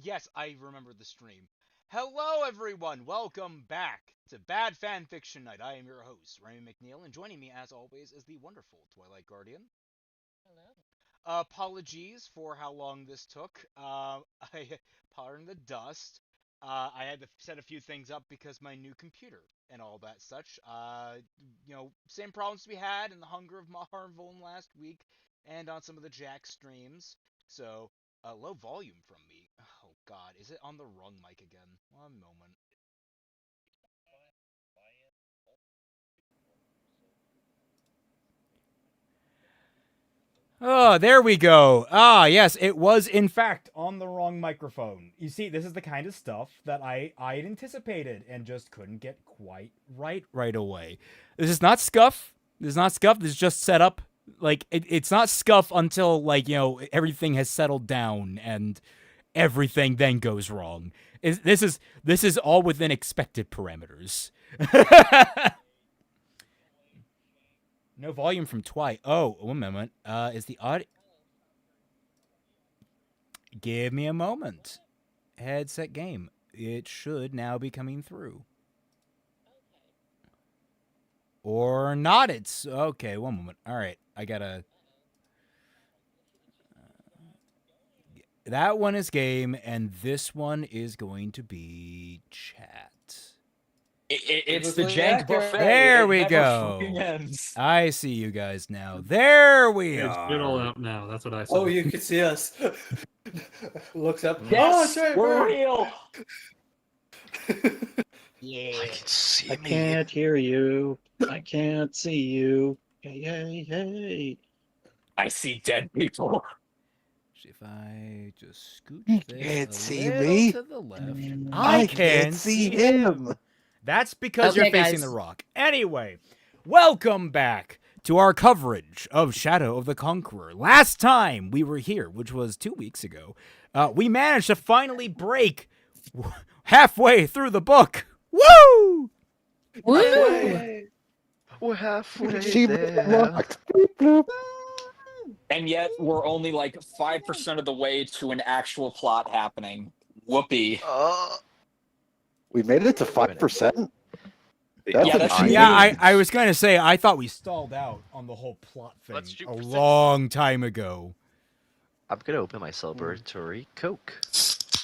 Yes, I remember the stream. Hello, everyone. Welcome back to Bad Fanfiction Night. I am your host, Remy McNeil, and joining me, as always, is the wonderful Twilight Guardian. Hello. Apologies for how long this took. I pardon the dust. I had to set a few things up because my new computer and all that such. Same problems we had in the Hunger of Marvel last week, and on some of the Jack streams. So, low volume from me. Oh God, is it on the wrong mic again? One moment. Oh, there we go. Ah, yes, it was in fact on the wrong microphone. You see, this is the kind of stuff that I had anticipated and just couldn't get quite right away. This is not scuff. This is not scuff. This is just set up. Like it's not scuff until everything has settled down and everything then goes wrong. This is all within expected parameters. No volume from Twi. Oh, one moment. Is the audio? Give me a moment. Headset game. It should now be coming through. Or not. It's okay. One moment. All right. I gotta. That one is game, and this one is going to be chat. It's the jank buffet. There we It never go. fucking ends. I see you guys now. There we It's are. good all out now. That's what I said. Oh, you can see us. Looks up. Yes, oh, we're real. Yeah. I can see I me. can't hear you. I can't see you. Hey, hey, hey. I see dead people. If I just scoot You this can't a see little me. to the left, I can can't see him. That's because you're Okay, facing guys. the rock. Anyway, welcome back to our coverage of Shadow of the Conqueror. Last time we were here, which was 2 weeks ago, we managed to finally break halfway through the book. Woo! Woo! We're halfway Achievement there. unlocked. Bloop, bloop. And yet we're only like 5% of the way to an actual plot happening. Whoopee. We made it to 5%. Yeah, that's achievement. Yeah, I was going to say, I thought we stalled out on the whole plot thing Let's shoot a for six. long time ago. I'm gonna open my celebratory Coke.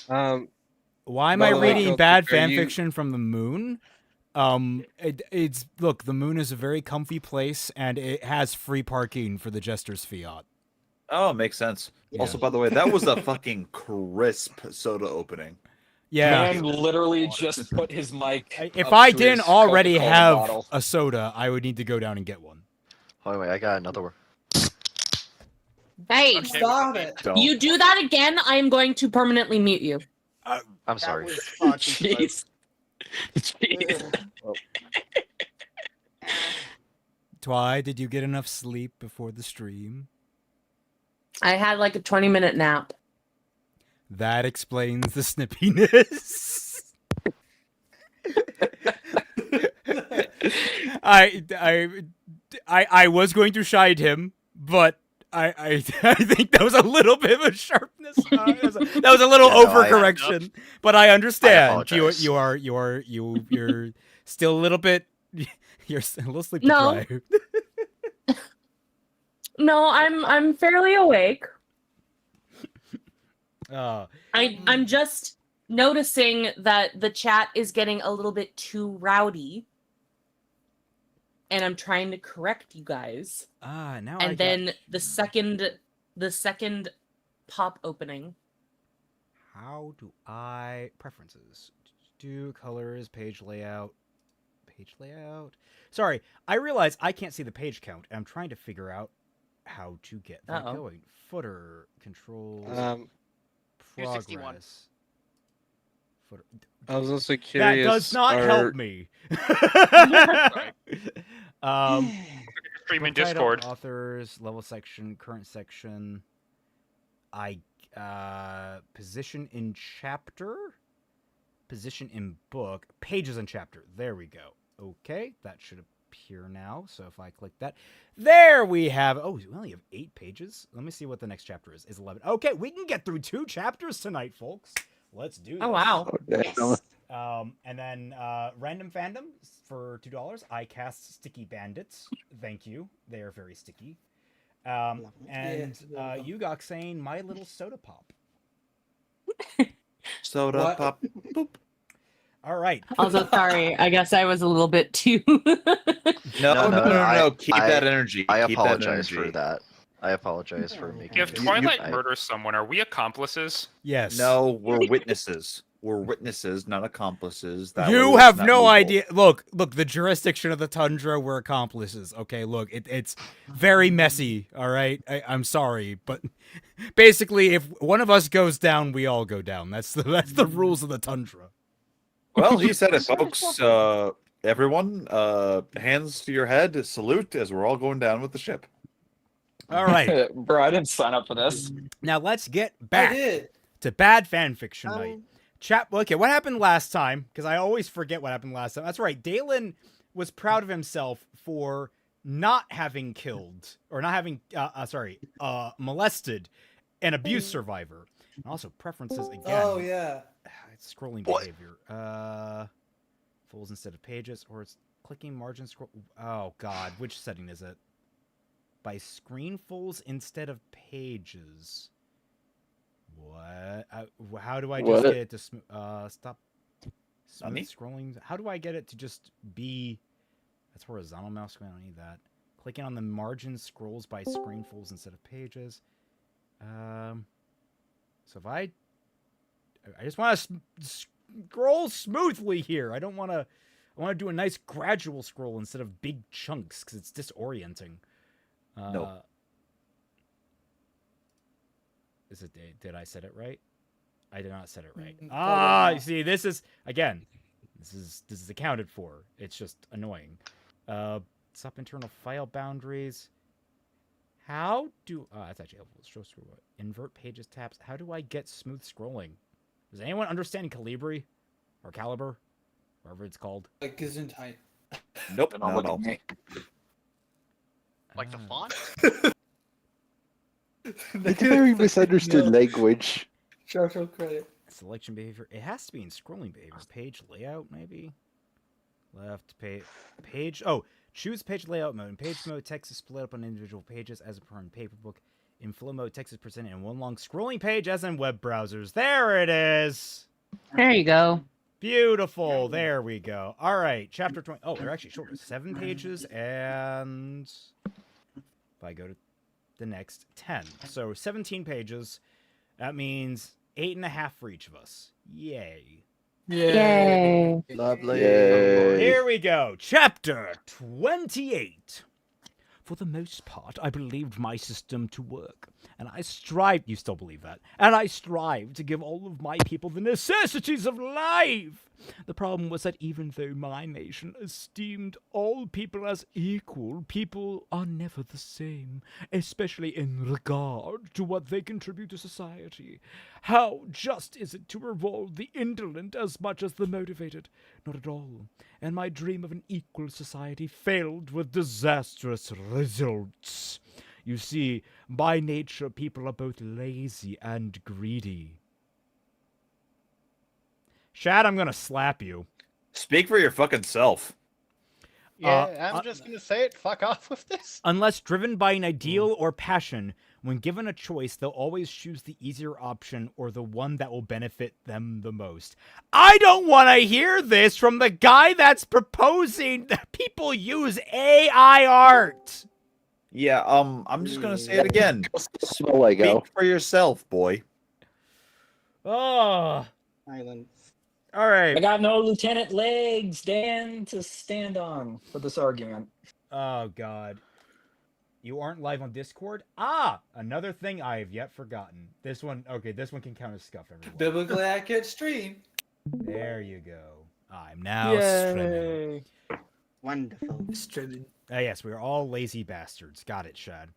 Why am By I the way, reading Kelsey, bad are you- fanfiction from the moon? It's look, the moon is a very comfy place, and it has free parking for the Jester's Fiat. Oh, makes sense. Yeah. Also, by the way, that was a fucking crisp soda opening. Yeah. Man literally just put his mic. If up I to didn't his already Coca-Cola have bottle. a soda, I would need to go down and get one. Oh wait, I got another one. Hey, Stop it. Don't. you do that again, I am going to permanently mute you. I'm sorry. Jeez. Jeez. Twy, did you get enough sleep before the stream? I had like a 20-minute nap. That explains the snippiness. I was going to shide him, but I think that was a little bit of a sharpness. That was a little Yeah, no, overcorrection, but I understand. apologize. You're still a little bit. You're a little sleepy. No. No, I'm fairly awake. I'm just noticing that the chat is getting a little bit too rowdy. And I'm trying to correct you guys. Now And then the second pop opening. How do I preferences? Do colors, page layout. Sorry, I realize I can't see the page count. And I'm trying to figure out how to get that Uh-oh. going. Footer controls. 261. Progress. Footer. I was also That curious. does not are- help me. Stream in book title, Discord. Authors, level section, current section. Position in chapter. Position in book. Pages in chapter. There we go. Okay, that should appear now. So if I click that, there we have. Oh, we only have 8 pages. Let me see what the next chapter is. Is 11. Okay, we can get through 2 chapters tonight, folks. Let's do this. Oh wow. Okay. And then random fandom for $2. I cast Sticky Bandits. Thank you. They are very sticky. And you got saying My Little Soda Pop. Soda What? pop. Boop. All right. Also, sorry. I guess I was a little bit too. No. Keep that energy. I Keep apologize that for energy. that. I apologize for making. If it- Twilight I- murders someone, are we accomplices? Yes. No, we're witnesses. We're witnesses, not accomplices. That way You it's have not no legal. idea. Look, the jurisdiction of the Tundra, we're accomplices. Okay, look, it's very messy, all right? I'm sorry, but basically, if one of us goes down, we all go down. That's the rules of the Tundra. Well, he said it, folks. Everyone, hands to your head, salute as we're all going down with the ship. All right. Bro, I didn't sign up for this. Now let's get I back did. to bad fanfiction night. Okay, what happened last time? Because I always forget what happened last time. That's right. Dalen was proud of himself for not having killed, or not having, molested an abuse survivor. And also preferences again. Oh yeah. It's scrolling behavior. Folds instead of pages, or it's clicking margin scroll. Oh God, which setting is it? By screen folds instead of pages. What? How do I just get it to stop smooth scrolling? How do I get it to just be? That's horizontal mouse command. I don't need that. Clicking on the margin scrolls by screen folds instead of pages. So if I just want to scroll smoothly here. I don't want to. I want to do a nice gradual scroll instead of big chunks because it's disorienting. No. Is it? Did I set it right? I did not set it right. You see, this is again. This is accounted for. It's just annoying. Stop internal file boundaries. How do? That's actually helpful. Show scroll. Invert pages tabs. How do I get smooth scrolling? Does anyone understand Calibri or Caliber, whatever it's called? Like Gesundheit. Nope. Don't look No. at me. Like the font? It's a very misunderstood language. Show credit. Selection behavior. It has to be in scrolling behavior. Page layout, maybe. Left page. Oh, choose page layout mode. In page mode, text is split up on individual pages as per in Paperbook. In flow mode, text is presented in one long scrolling page as in web browsers. There it is. There you go. Beautiful. There we go. All right. Chapter 20. Oh, they're actually shorter. 7 pages. And if I go to the next 10. So 17 pages. That means 8.5 for each of us. Yay. Yay. Lovely. Yay. Here we go. Chapter 28. For the most part, I believed my system to work, and I strived. You still believe that? And I strived to give all of my people the necessities of life. The problem was that even though my nation esteemed all people as equal, people are never the same, especially in regard to what they contribute to society. How just is it to reward the indolent as much as the motivated? Not at all. And my dream of an equal society failed with disastrous results. You see, by nature, people are both lazy and greedy. Shad, I'm gonna slap you. Speak for your fucking self. Yeah, I'm just gonna say it. Fuck off with this. Unless driven by an ideal or passion, when given a choice, they'll always choose the easier option or the one that will benefit them the most. I don't want to hear this from the guy that's proposing that people use AI art. Yeah, I'm just gonna say it again. Smell Lego. Speak for yourself, boy. Oh, Island. all right. I got no lieutenant legs, Dan, to stand on for this argument. Oh, God. You aren't live on Discord? Ah, another thing I have yet forgotten. This one, okay, this one can count as scuff, everyone. Biblically accurate stream. There you go. I'm now streaming. Streaming. Yes, we're all lazy bastards. Got it, Shad.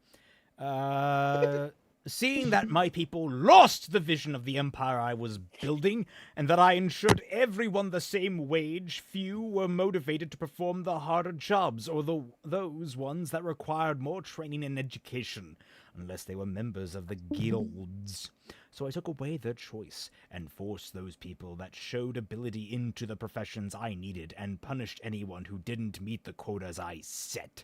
Seeing that my people lost the vision of the empire I was building, and that I ensured everyone the same wage, few were motivated to perform the harder jobs, or those ones that required more training and education, unless they were members of the guilds. So I took away their choice, and forced those people that showed ability into the professions I needed, and punished anyone who didn't meet the quotas I set.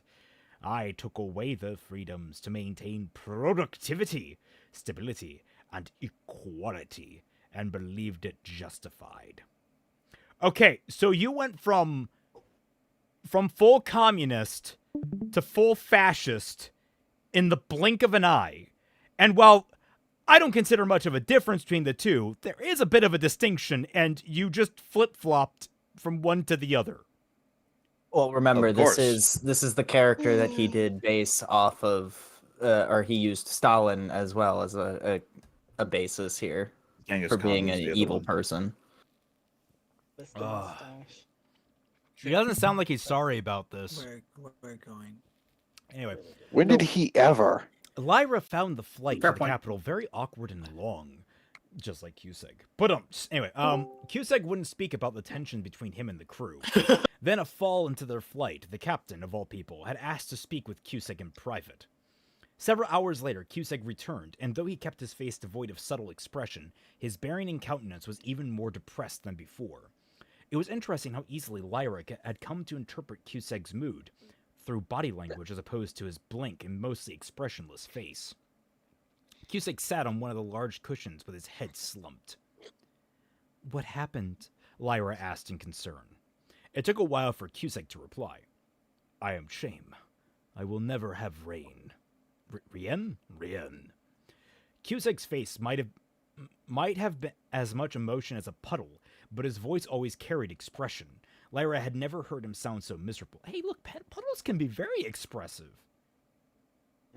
I took away their freedoms to maintain productivity, stability, and equality, and believed it justified. Okay, so you went from full communist to full fascist in the blink of an eye. And while I don't consider much of a difference between the two, there is a bit of a distinction, and you just flip-flopped from one to the other. Well, remember, Of this course. is the character that he did base off of, or he used Stalin as well as a basis here Genghis for Khan being was an the other evil one. person. That's the Ugh. mustache. He doesn't sound like he's sorry about this. We're going. Anyway, When did he ever? Lyra found the flight Fair to the point. capital very awkward and long, just like Cusack. But anyway, Cusack wouldn't speak about the tension between him and the crew. Then a fall into their flight, the captain, of all people, had asked to speak with Cusack in private. Several hours later, Cusack returned, and though he kept his face devoid of subtle expression, his bearing and countenance was even more depressed than before. It was interesting how easily Lyra had come to interpret Cusack's mood, through body language as opposed to his blank and mostly expressionless face. Cusack sat on one of the large cushions with his head slumped. "What happened?" Lyra asked in concern. It took a while for Cusack to reply. "I am shame. I will never have rain." Rien? Rien. Cusack's face might have been as much emotion as a puddle, but his voice always carried expression. Lyra had never heard him sound so miserable. Hey, look, puddles can be very expressive.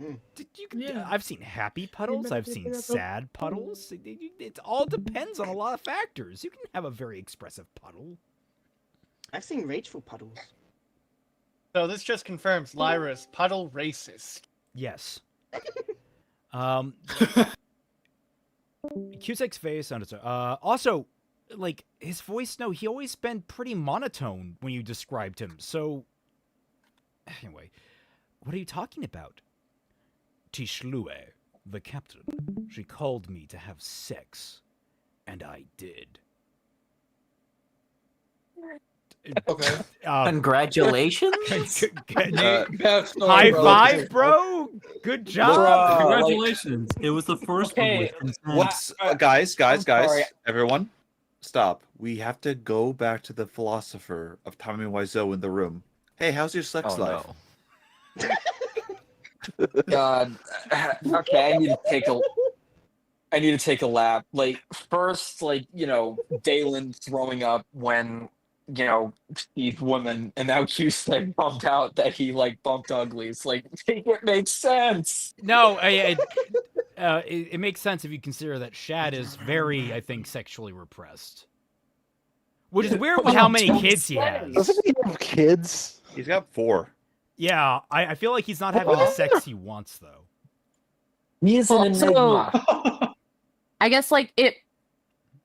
I've seen happy puddles. I've seen sad puddles. It all depends on a lot of factors. You can have a very expressive puddle. I've seen rageful puddles. So this just confirms Lyra's puddle racist. Yes. Cusack's face sounded so. Also, like his voice. No, he always been pretty monotone when you described him. So, anyway, what are you talking about? Tishlue, the captain. She called me to have sex, and I did. Okay. Congratulations. That's no High bro. five, bro! Good job. Bruh, Congratulations! It was the first one. Okay, with consent. What's guys, sorry. everyone, stop. We have to go back to the philosopher of Tommy Wiseau in the room. Hey, how's your sex Oh, life? no. God. Okay, I need to take a lap. Like first, like Dalen throwing up when he's women, and now Cusack bumped out that he like bumped uglies. Like it makes sense. No, it makes sense if you consider that Shad is very, I think, sexually repressed. Which is weird with how many kids he has. Doesn't he have kids? He's got 4. Yeah, I feel like he's not having the sex he wants, though. He is an Also, enigma. I guess like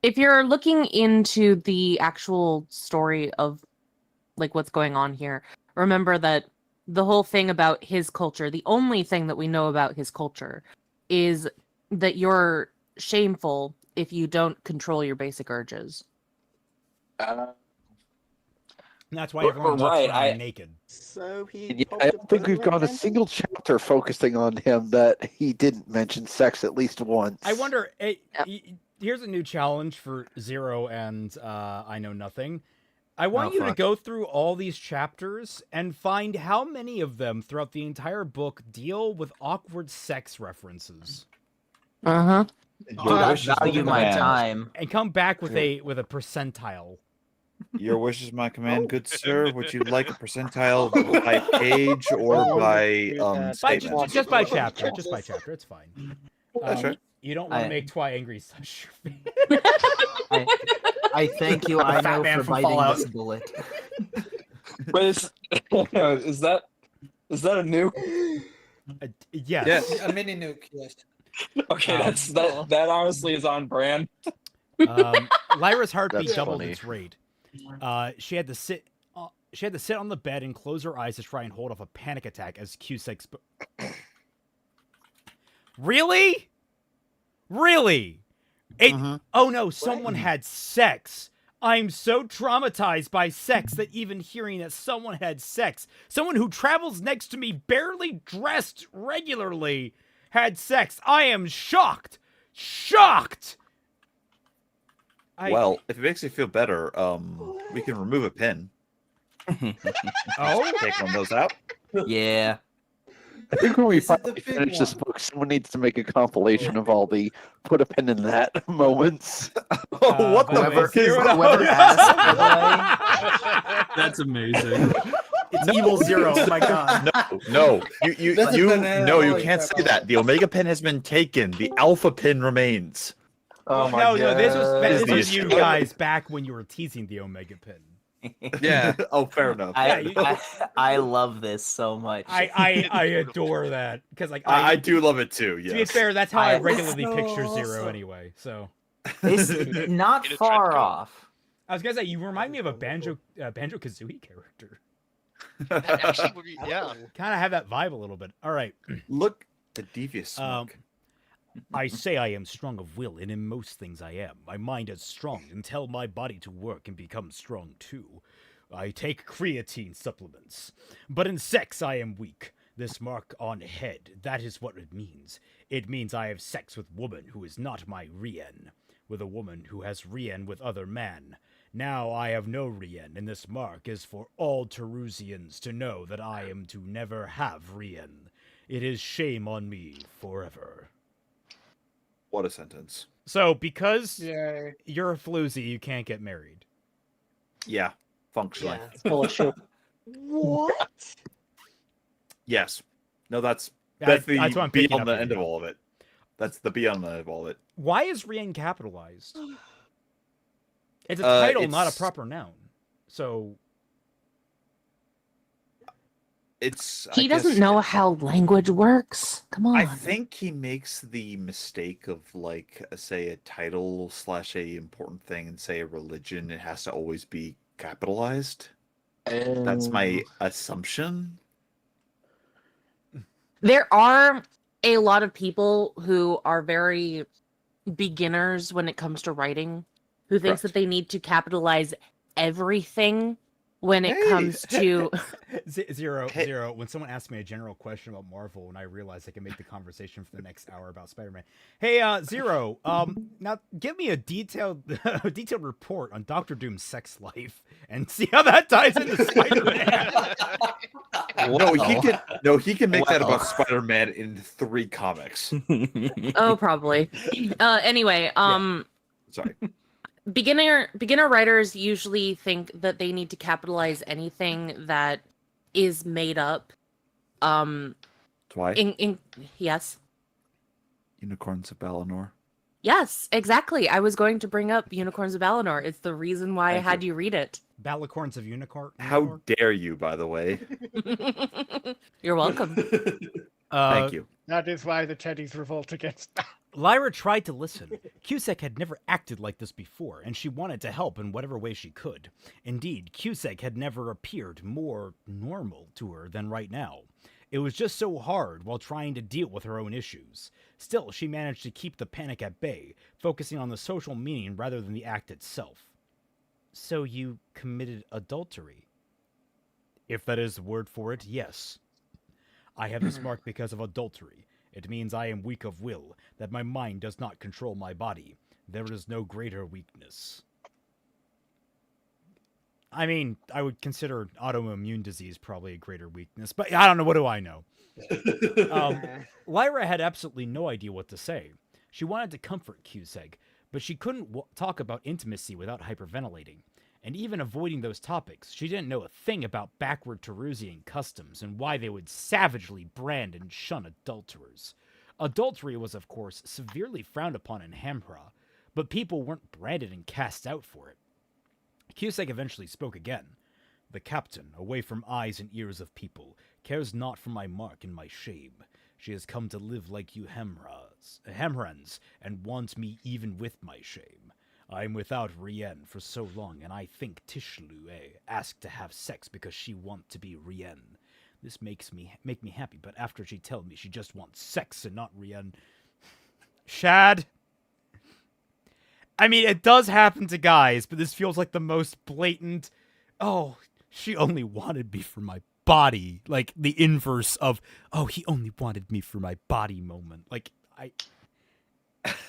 if you're looking into the actual story of like what's going on here, remember that the whole thing about his culture, the only thing that we know about his culture is that you're shameful if you don't control your basic urges. And that's why everyone walks right, around naked. So he. Yeah, I don't think we've got a single chapter focusing on him that he didn't mention sex at least once. I wonder, here's a new challenge for Zero and I Know Nothing. I want you to go through all these chapters and find how many of them throughout the entire book deal with awkward sex references. Uh-huh. I value my time. And come back with a percentile. Your wish is my command, good sir. Would you like a percentile by page or by statement? Just by chapter. Just by chapter. It's fine. That's right. You don't want to make Twy angry, such your face. I thank you, I know, man for from biting Fallout. this bullet. But is that a nuke? Yes. Yes. A mini nuke, yes. Okay, that honestly is on brand. Lyra's heartbeat That's doubled funny. its rate. She had to sit. She had to sit on the bed and close her eyes to try and hold off a panic attack as Cusack Really? Really? Oh no, someone had sex. I'm so traumatized by sex that even hearing that someone had sex, someone who travels next to me barely dressed regularly, had sex. I am shocked. Shocked. Well, if it makes you feel better, we can remove a pin. Oh? Take one of those out. Yeah. I think when we Is it the finally big finish this one? book, someone needs to make a compilation of all the put a pin in that moments. What the Whoever, fuck is whoever asked, That's amazing. It's Evil Zero. Oh my god. No, you This has been a- no, you holy can't crap. say that. The Omega pin has been taken. The Alpha pin remains. Oh my No, god. this was Disney this is was you shit. guys back when you were teasing the Omega pin. Yeah. Oh, fair enough. I love this so much. I adore that because like I do love it too. To be Yes. fair, that's how I I- regularly It's picture so Zero awesome. anyway. So It's not far off. I was gonna say you remind me of a Banjo Kazooie character. That actually would be, yeah. Kind of have that vibe a little bit. All right. Look, the devious smoke. I say I am strong of will, and in most things I am. My mind is strong and tell my body to work and become strong too. I take creatine supplements. But in sex I am weak. This mark on head, that is what it means. It means I have sex with woman who is not my Rien, with a woman who has Rien with other man. Now I have no Rien, and this mark is for all Terusians to know that I am to never have Rien. It is shame on me forever. What a sentence. So, because Yay. you're a floozy, you can't get married. Yeah, functionally. Yeah, it's full of shit. What? Yes. No, that's That's the what I'm picking beyond up the on. end of all of it. That's the beyond the end of all of it. Why is Rien capitalized? It's a Uh, title, not a it's- proper noun. So, It's He I doesn't guess- know how language works. Come on. I think he makes the mistake of like say a title / a important thing and say a religion. It has to always be capitalized. That's my assumption. There are a lot of people who are very beginners when it comes to writing, who thinks that Correct. they need to capitalize everything when it Hey! comes to Zero, Hey. Zero. When someone asks me a general question about Marvel, and I realize I can make the conversation for the next hour about Spider-Man. Hey, Zero. Now give me a detailed report on Doctor Doom's sex life, and see how that ties into Spider-Man. He can make that Well. about Spider-Man in 3 comics. oh, probably. Anyway, Sorry. beginner writers usually think that they need to capitalize anything that is made up. Why? In yes. Unicorns of Balinor. Yes, exactly. I was going to bring up Unicorns of Balinor. It's the reason why I Thank had you. you read it. Balicorns of Unicorn. How dare you, by the way? You're welcome. Thank you. That is why the teddies revolt against. Lyra tried to listen. Cusack had never acted like this before, and she wanted to help in whatever way she could. Indeed, Cusack had never appeared more normal to her than right now. It was just so hard while trying to deal with her own issues. Still, she managed to keep the panic at bay, focusing on the social meaning rather than the act itself. So you committed adultery? If that is the word for it, yes. I have this mark because of adultery. It means I am weak of will, that my mind does not control my body. There is no greater weakness. I mean, I would consider autoimmune disease probably a greater weakness, but I don't know. What do I know? Lyra had absolutely no idea what to say. She wanted to comfort Cusack, but she couldn't talk about intimacy without hyperventilating. And even avoiding those topics, she didn't know a thing about backward Terusian customs and why they would savagely brand and shun adulterers. Adultery was, of course, severely frowned upon in Hamra, but people weren't branded and cast out for it. Cusack eventually spoke again. The captain, away from eyes and ears of people, cares not for my mark and my shame. She has come to live like you, Hamra, Hemrens, and wants me even with my shame. I'm without Rien for so long, and I think Tishlu asked to have sex because she want to be Rien. This make me happy, but after she tell me she just wants sex and not Rien. Shad. I mean, it does happen to guys, but this feels like the most blatant. Oh, she only wanted me for my body, like the inverse of, oh, he only wanted me for my body moment. Like,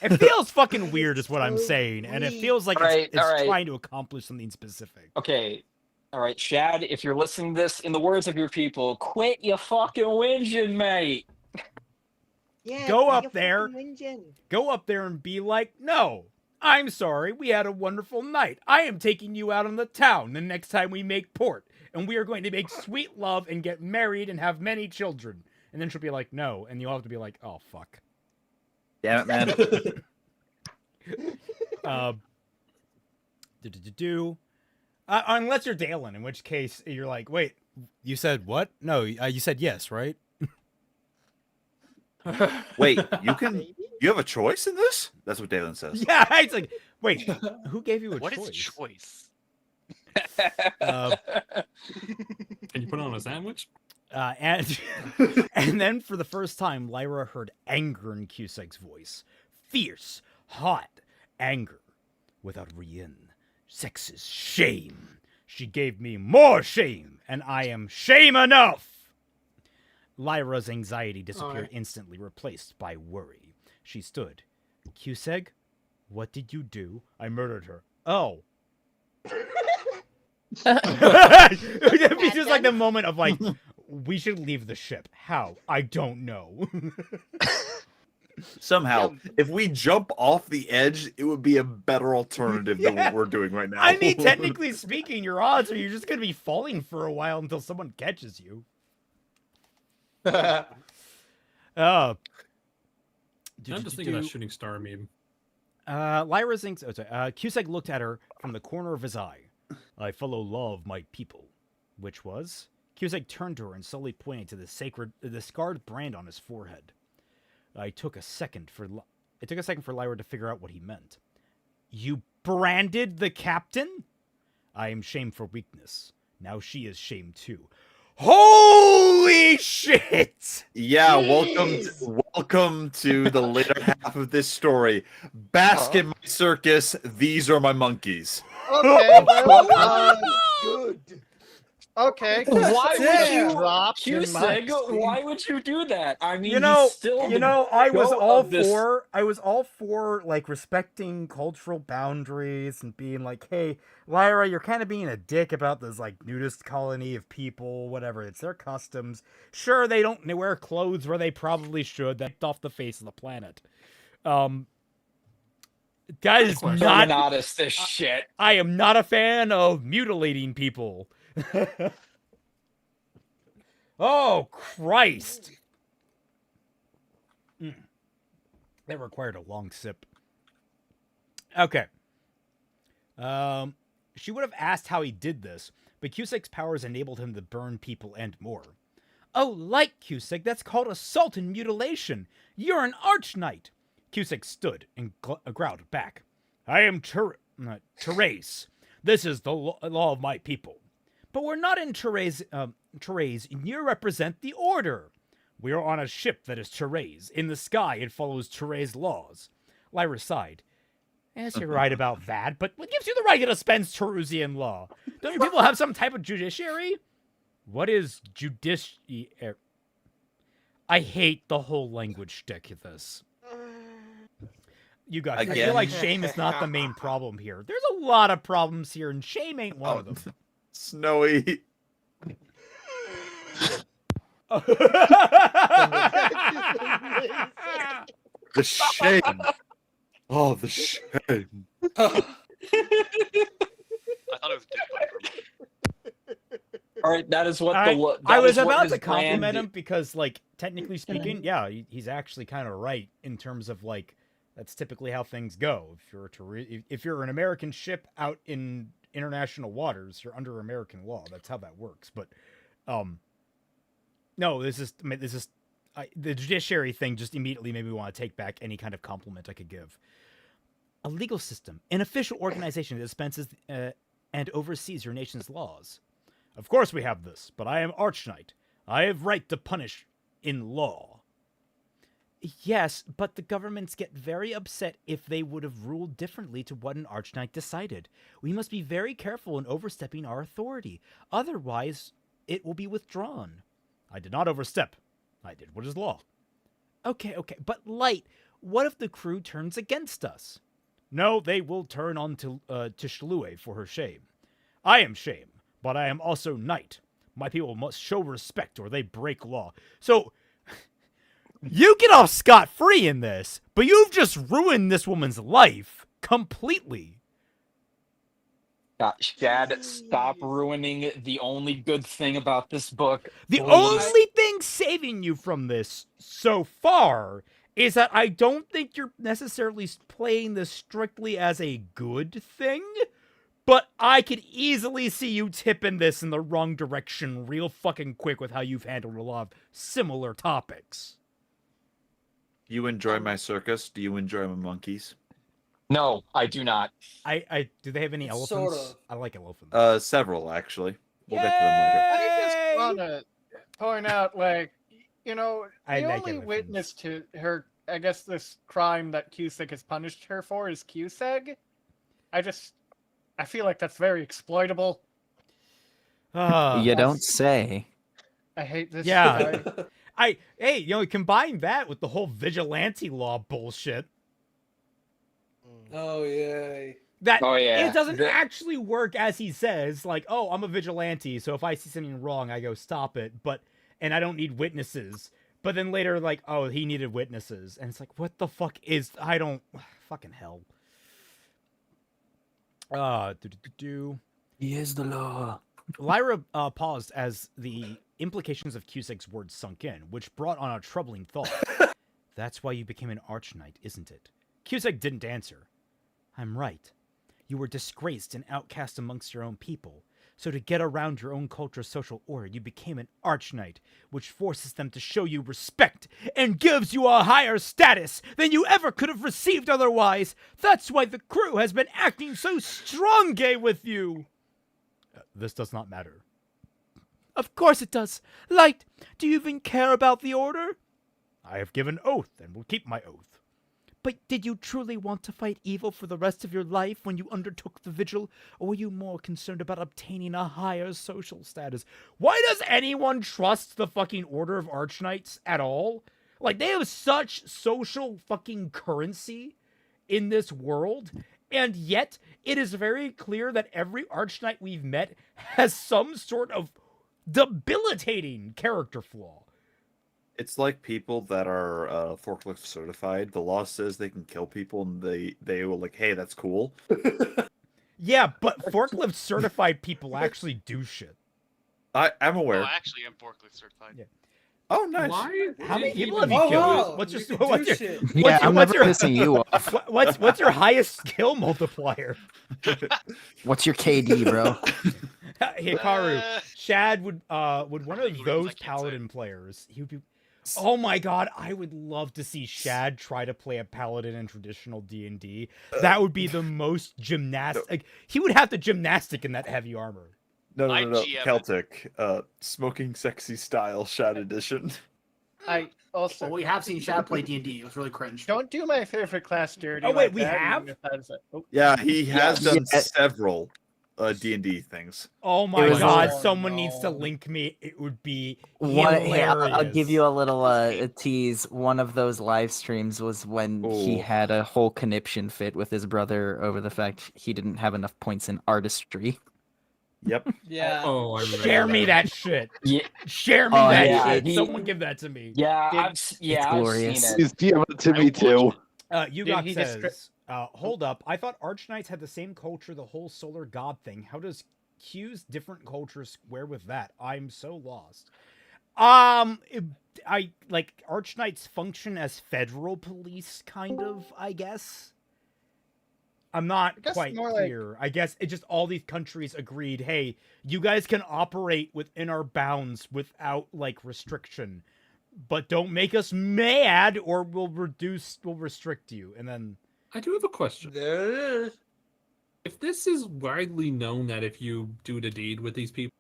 it feels fucking weird is what I'm saying, and it feels like it's trying to accomplish something specific. Okay. All right, Shad, if you're listening to this, in the words of your people, quit your fucking whinging, mate. Yeah, Go quit up your there. fucking whinging. Go up there and be like, no, I'm sorry, we had a wonderful night. I am taking you out on the town the next time we make port, and we are going to make sweet love and get married and have many children. And then she'll be like, no, and you'll have to be like, oh, fuck. Damn it, man. Unless you're Dalen, in which case you're like, wait, you said what? No, you said yes, right? Wait, you have a choice in this? That's what Dalen says. Yeah, it's like, wait, who gave you a What choice? is choice? Can you put it on a sandwich? And then for the first time, Lyra heard anger in Cusack's voice. Fierce, hot anger. Without Rien, sex is shame. She gave me more shame, and I am shame enough. Lyra's anxiety disappeared instantly, replaced by worry. She stood. Cusack, what did you do? I murdered her. Oh. It'd be just like the moment of like, we should leave the ship. How? I don't know. Somehow, if we jump off the edge, it would be a better alternative than what we're doing right now. I mean, technically speaking, your odds are you're just going to be falling for a while until someone catches you. I'm just thinking of that shooting star meme. Lyra thinks. Cusack looked at her from the corner of his eye. I follow law of my people, which was. Cusack turned to her and slowly pointed to the scarred brand on his forehead. It took a second for Lyra to figure out what he meant. You branded the captain? I am shamed for weakness. Now she is shamed too. Holy shit! Yeah, welcome to the later half of this story. Bask in my circus, these are my monkeys. Okay, well, Good. okay. Why would you drop your Cusack, mic? why would you do that? I mean, I was all for like respecting cultural boundaries and being like, hey, Lyra, you're kind of being a dick about this like nudist colony of people, whatever. It's their customs. Sure, they don't wear clothes where they probably should. That's off the face of the planet. That is not this shit. I am not a fan of mutilating people. Oh, Christ. That required a long sip. Okay. She would have asked how he did this, but Cusack's powers enabled him to burn people and more. Oh, like Cusack, that's called assault and mutilation. You're an arch knight. Cusack stood and growled back. I am Therese. This is the law of my people. But we're not in Therese, you represent the Order. We are on a ship that is Therese. In the sky, it follows Therese laws. Lyra sighed. Yes, you're right about that, but what gives you the right to dispense Terusian law? Don't you people have some type of judiciary? What is judiciary? I hate the whole language shtick of this. You guys, I feel like shame is not the main problem here. There's a lot of problems here, and shame ain't one of them. Snowy. The shame. Oh, the shame. I thought it was All right, that is what I was about to compliment him because, like, technically speaking, yeah, he's actually kind of right in terms of like that's typically how things go. If you're an American ship out in international waters, you're under American law. That's how that works. But no, this is the judiciary thing just immediately made me want to take back any kind of compliment I could give. A legal system, an official organization that dispenses and oversees your nation's laws. Of course we have this, but I am Archknight. I have right to punish in law. Yes, but the governments get very upset if they would have ruled differently to what an Archknight decided. We must be very careful in overstepping our authority. Otherwise, it will be withdrawn. I did not overstep. I did what is law. Okay, but Light, what if the crew turns against us? No, they will turn on to Shlue for her shame. I am shame, but I am also knight. My people must show respect or they break law. So, you get off scot-free in this, but you've just ruined this woman's life completely. Shad, stop ruining the only good thing about this book. The please. only thing saving you from this so far is that I don't think you're necessarily playing this strictly as a good thing, but I could easily see you tipping this in the wrong direction real fucking quick with how you've handled a lot of similar topics. You enjoy my circus? Do you enjoy my monkeys? No, I do not. I do they have any elephants? Sort of. I like elephants. Several actually. We'll get to them later. I just want to point out, like, the I like only elephants. witness to her, I guess, this crime that Cusack has punished her for is Cusack. I feel like that's very exploitable. You don't say. I hate this Yeah. guy. Hey, combine that with the whole vigilante law bullshit. Oh yay. That Oh, yeah. it doesn't actually work as he says, like, oh, I'm a vigilante, so if I see something wrong, I go stop it, and I don't need witnesses. But then later, like, oh, he needed witnesses. And it's like, what the fuck is, fucking hell. He is the law. Lyra paused as the implications of Cusack's words sunk in, which brought on a troubling thought. That's why you became an Archknight, isn't it? Cusack didn't answer. I'm right. You were disgraced and outcast amongst your own people. So to get around your own culture's social order, you became an Archknight, which forces them to show you respect and gives you a higher status than you ever could have received otherwise. That's why the crew has been acting so strong-gay with you. This does not matter. Of course it does. Light, do you even care about the order? I have given oath and will keep my oath. But did you truly want to fight evil for the rest of your life when you undertook the vigil, or were you more concerned about obtaining a higher social status? Why does anyone trust the fucking Order of Archknights at all? Like, they have such social fucking currency in this world, and yet it is very clear that every Archknight we've met has some sort of debilitating character flaw. It's like people that are forklift certified. The law says they can kill people, and they will like, hey, that's cool. Yeah, but forklift certified people actually do shit. I'm aware. Oh, I actually am forklift certified. Yeah. Oh, nice. Why? How many did he people have even you killed? go? What's your You can do what's shit. your Yeah, I'm what's never your pissing you off. what's your highest skill multiplier? What's your KD, bro? Hikaru, Shad would one of Rules I those can't say. paladin players. He would be. Oh my god, I would love to see Shad try to play a paladin in traditional D&D. That would be the most gymnastic. Like, he would have to gymnastic in that heavy armor. No, I no, no, GM it. Celtic. Smoking sexy style Shad edition. I also Well, we have seen Shad play D&D. It was really cringe. don't do my favorite class dirty. Oh, wait, like we that, have? even if that is a- oh. Yeah, he has Yeah. done several D&D things. Oh my was- god, Oh, someone needs to no. link me. It would be What? hilarious. Hey, I'll give you a little a tease. One of those live streams was when he Ooh. had a whole conniption fit with his brother over the fact he didn't have enough points in artistry. Yep. Yeah. Oh, I remember Share me that shit. Yeah, Share me Oh, that yeah, shit. he- Someone give that to me. yeah, Did- I've seen glorious. it. He's giving it to me too. Yugok he just says, hold up. I thought Archknights had the same culture, the whole solar god thing. How does Q's different cultures square with that? I'm so lost. I like Archknights function as federal police, kind of, I guess. I'm not guess quite more like- clear. I guess it just all these countries agreed, hey, you guys can operate within our bounds without like restriction. but don't make us mad or we'll restrict you. And then I do have a question. There it is. If this is widely known that if you do the deed with these people,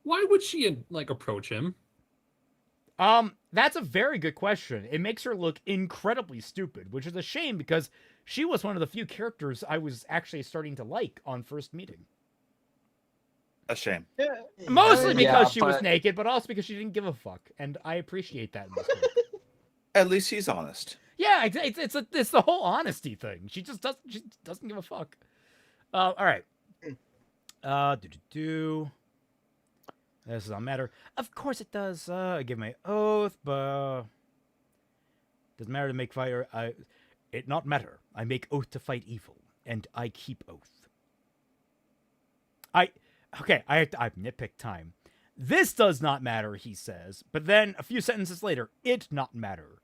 why would she like approach him? That's a very good question. It makes her look incredibly stupid, which is a shame because she was one of the few characters I was actually starting to like on first meeting. A shame. Mostly because she was but- naked, but also because she didn't give a fuck, and I appreciate that in this character. At least he's honest. Yeah, it's the whole honesty thing. She doesn't give a fuck. All right. This does not matter. Of course it does. I give my oath, but doesn't matter to make fire. It not matter. I make oath to fight evil, and I keep oath. Okay, I've nitpicked time. This does not matter, he says, but then a few sentences later, it not matter.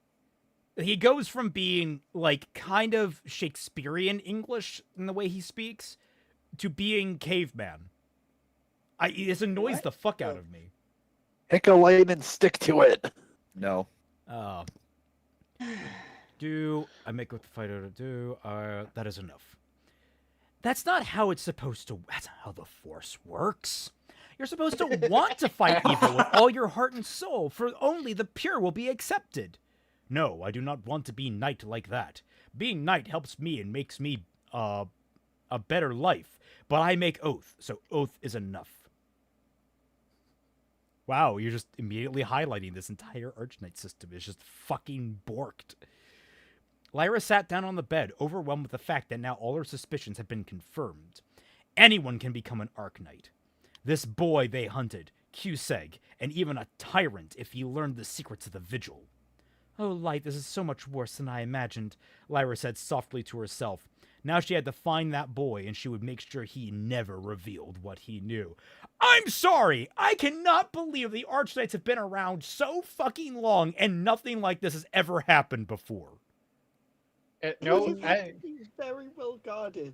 He goes from being, like, kind of Shakespearean English in the way he speaks to being caveman. This annoys the fuck out of me. Pick a lane and stick to it. No. I make what the fighter to do? That is enough. That's not how it's supposed to. That's not how the Force works. You're supposed to want to fight evil with all your heart and soul, for only the pure will be accepted. No, I do not want to be knight like that. Being knight helps me and makes me a better life, but I make oath, so oath is enough. Wow, you're just immediately highlighting this entire Archknight system. It's just fucking borked. Lyra sat down on the bed, overwhelmed with the fact that now all her suspicions have been confirmed. Anyone can become an Archknight. This boy they hunted, Q-Seg, and even a tyrant if he learned the secrets of the Vigil. Oh, Light, this is so much worse than I imagined, Lyra said softly to herself. Now she had to find that boy, and she would make sure he never revealed what he knew. I'm sorry! I cannot believe the Archknights have been around so fucking long, and nothing like this has ever happened before. He's very well guarded.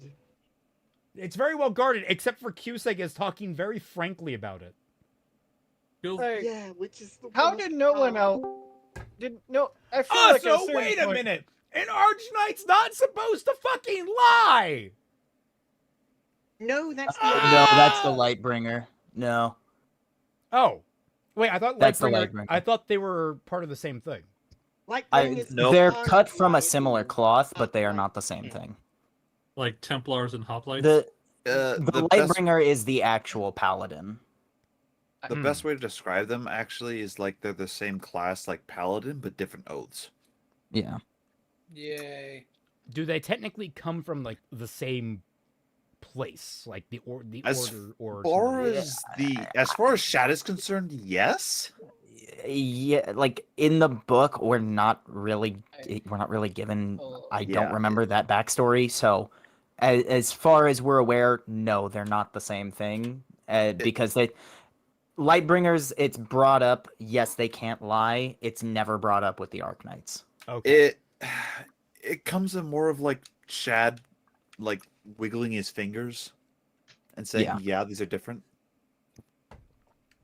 It's very well guarded, except for Q-Seg is talking very frankly about it. Yeah, which is the How worst did no one part. else? I feel like at So certain wait a point- minute! An Archknight's not supposed to fucking lie! No, that's the No, that's the Lightbringer. No. Oh. Wait, I thought That's the Lightbringer, Lightbringer. I thought they were part of the same thing. They're cut from a similar cloth, but they are not the same thing. Like Templars and Hoplites? The the Lightbringer is the actual paladin. The best way to describe them actually is like they're the same class like Paladin, but different oaths. Yeah. Yay. Do they technically come from like the same place, like the order As far as Shad is concerned, yes. Yeah, like in the book, we're not really given. I don't remember that backstory. So, as far as we're aware, no, they're not the same thing. Because Lightbringers, it's brought up. Yes, they can't lie. It's never brought up with the Archknights. Okay. It comes in more of like Shad, like wiggling his fingers, and saying, "Yeah, these are different."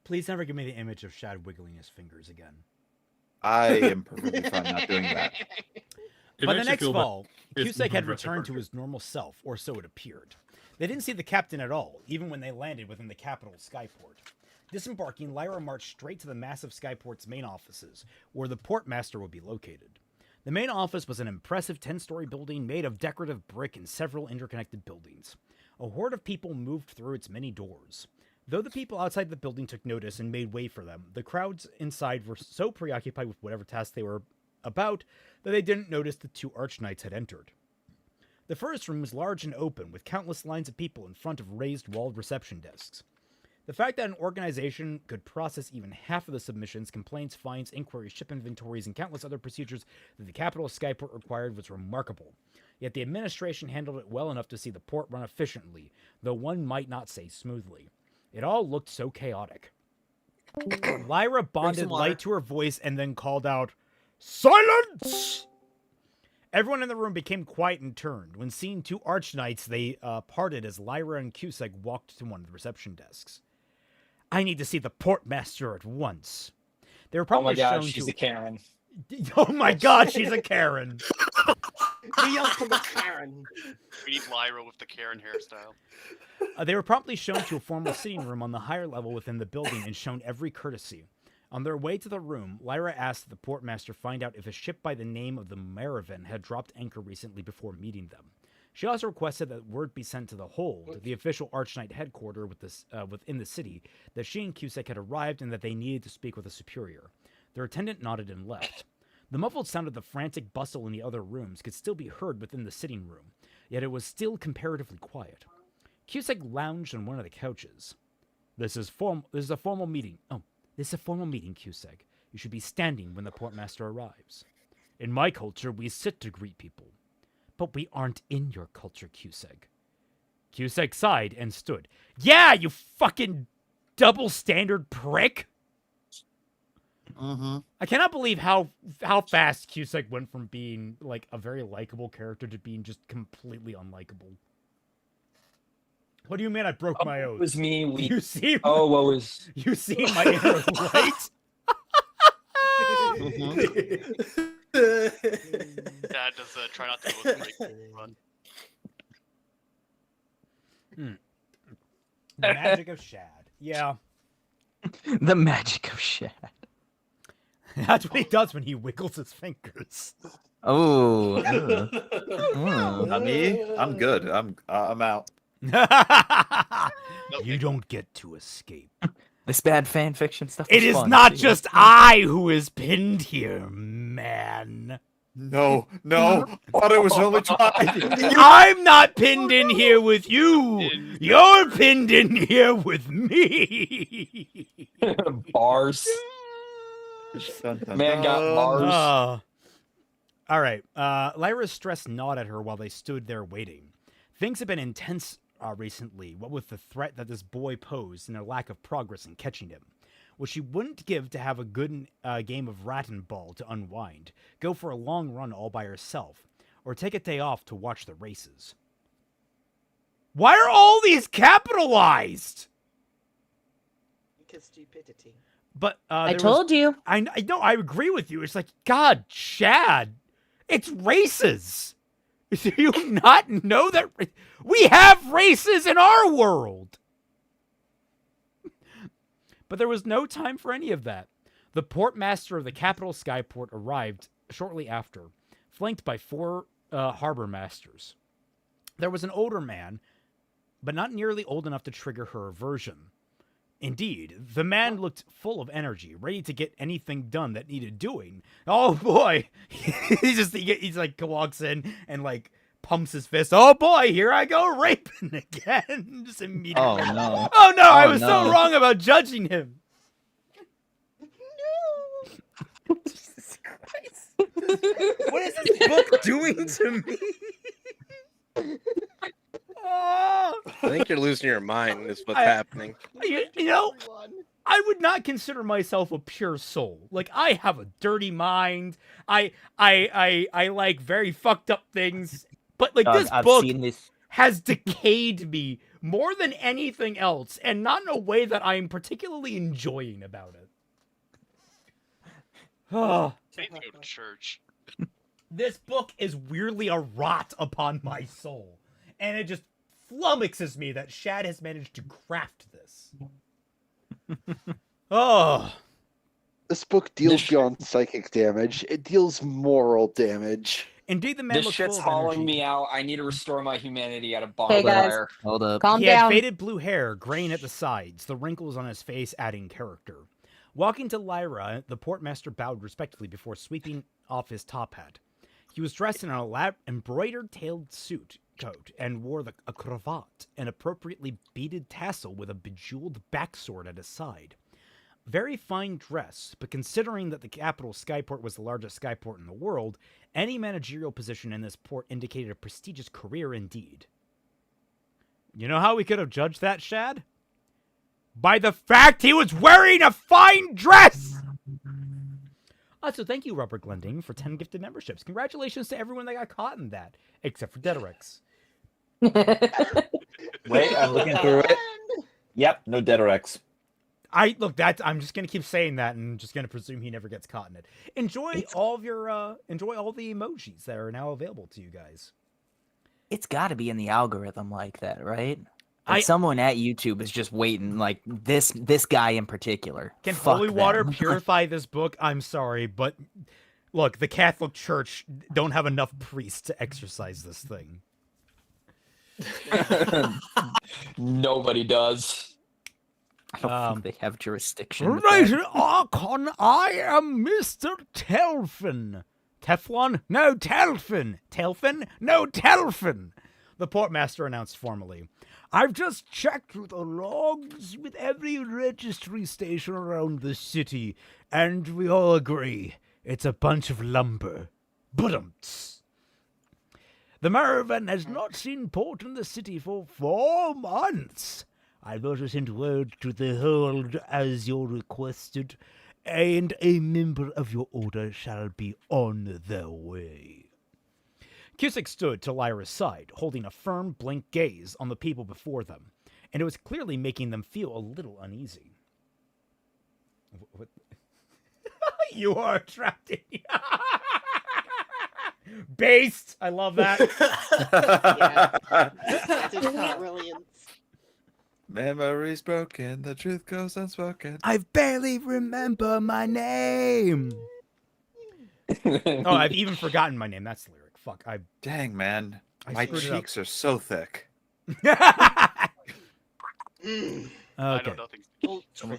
Please never give me the image of Shad wiggling his fingers again. I am perfectly fine not doing that. By the next fall, Q-Seg had returned to his normal self, or so it appeared. They didn't see the captain at all, even when they landed within the capital's skyport. Disembarking, Lyra marched straight to the massive skyport's main offices, where the portmaster would be located. The main office was an impressive 10-story building made of decorative brick and several interconnected buildings. A horde of people moved through its many doors. Though the people outside the building took notice and made way for them, the crowds inside were so preoccupied with whatever task they were about that they didn't notice the two Archknights had entered. The first room was large and open, with countless lines of people in front of raised walled reception desks. The fact that an organization could process even half of the submissions, complaints, fines, inquiries, ship inventories, and countless other procedures that the capital Skyport required was remarkable. Yet the administration handled it well enough to see the port run efficiently, though one might not say smoothly. It all looked so chaotic. Lyra bonded light to her voice and then called out, "Silence!" Everyone in the room became quiet and turned. When seeing two Archknights, they parted as Lyra and Q-Seg walked to one of the reception desks. "I need to see the portmaster at once." They were Oh my promptly god, shown she's to. a Karen. Oh my god, she's a Karen. The ultimate Karen. We need Lyra with the Karen hairstyle. They were promptly shown to a formal sitting room on the higher level within the building and shown every courtesy. On their way to the room, Lyra asked the portmaster find out if a ship by the name of the Maravan had dropped anchor recently before meeting them. She also requested that word be sent to the Hold, the official Archknight headquarters within the city, that she and Cusack had arrived and that they needed to speak with a superior. Their attendant nodded and left. The muffled sound of the frantic bustle in the other rooms could still be heard within the sitting room, yet it was still comparatively quiet. Cusack lounged on one of the couches. This is a formal meeting. Oh, this is a formal meeting, Cusack. You should be standing when the portmaster arrives. In my culture, we sit to greet people. But we aren't in your culture, Cusack. Cusack sighed and stood. Yeah, you fucking double standard prick! I cannot believe how fast Cusack went from being like a very likable character to being just completely unlikable. What do you mean I broke my oath? It was me. You see? Oh, what was? You see my inner light? Dad does try not to look like run. The magic of Shad. Yeah. The magic of Shad. That's what he does when he wiggles his fingers. Oh. Not me. I'm good. I'm out. You don't get to escape. This bad fan fiction stuff. It is not just I who is pinned here, man. No. Thought it was only time. I'm not pinned in here with you. You're pinned in here with me. Bars. Man got bars. All right. Lyra's stressed nod at her while they stood there waiting. Things have been intense recently, what with the threat that this boy posed and their lack of progress in catching him. What she wouldn't give to have a good game of rat and ball to unwind, go for a long run all by herself, or take a day off to watch the races. Why are all these capitalized? Because stupidity. But I told you. I know. I agree with you. It's like, God, Shad, it's races. Do you not know that we have races in our world? But there was no time for any of that. The portmaster of the capital skyport arrived shortly after, flanked by 4 harbor masters. There was an older man, but not nearly old enough to trigger her aversion. Indeed, the man looked full of energy, ready to get anything done that needed doing. Oh boy! He's like walks in and like pumps his fist. Oh boy, here I go raping again. Just immediately. Oh no! Oh no! I was so wrong about judging him. No. Jesus Christ! What is this book doing to me? Oh. I think you're losing your mind. Is what's happening. You know, I would not consider myself a pure soul. Like, I have a dirty mind. I like very fucked up things. But like this book has decayed me more than anything else, and not in a way that I'm particularly enjoying about it. Oh. Need to go to church. This book is weirdly a rot upon my soul. And it just flummoxes me that Shad has managed to craft this. Oh. This book deals beyond psychic damage. It deals moral damage. Indeed, the man This looks shit's full of hollowing energy. me out. I need to restore my humanity at a barbed Hey, guys. wire. Hold up. Calm He down. had faded blue hair, graying at the sides, the wrinkles on his face adding character. Walking to Lyra, the portmaster bowed respectfully before sweeping off his top hat. He was dressed in an embroidered tailed suit coat and wore a cravat, an appropriately beaded tassel with a bejeweled backsword at his side. Very fine dress, but considering that the capital skyport was the largest skyport in the world, any managerial position in this port indicated a prestigious career indeed. You know how we could have judged that, Shad? By the fact he was wearing a fine dress! So thank you, Robert Glending, for 10 gifted memberships. Congratulations to everyone that got caught in that, except for Dedorex. Wait, I'm looking through it. Yep, no Dedorex. I'm just gonna keep saying that and just gonna presume he never gets caught in it. Enjoy all the emojis that are now available to you guys. It's got to be in the algorithm like that, right? Like someone at YouTube is just waiting, like this guy in particular. Can Fuck holy water them. purify this book? I'm sorry, but look, the Catholic Church don't have enough priests to exorcise this thing. Nobody does. I don't think they have jurisdiction. with Right, that. Archon, I am Mr. Telfin. Teflon? No, Telfin. Telfin? No, Telfin. The portmaster announced formally. I've just checked through the logs with every registry station around the city, and we all agree it's a bunch of lumber. Budumts. The Mervyn has not seen port in the city for 4 months. I've also sent word to the hold as you're requested, and a member of your order shall be on their way. Cusick stood to Lyra's side, holding a firm, blank gaze on the people before them, and it was clearly making them feel a little uneasy. What? You are trapped in... Based! I love that. That is brilliant. Memories broken, the truth goes unspoken. I barely remember my name. Oh, I've even forgotten my name. That's the lyric. Fuck. Dang, man. My screwed it up. cheeks are so thick. Okay.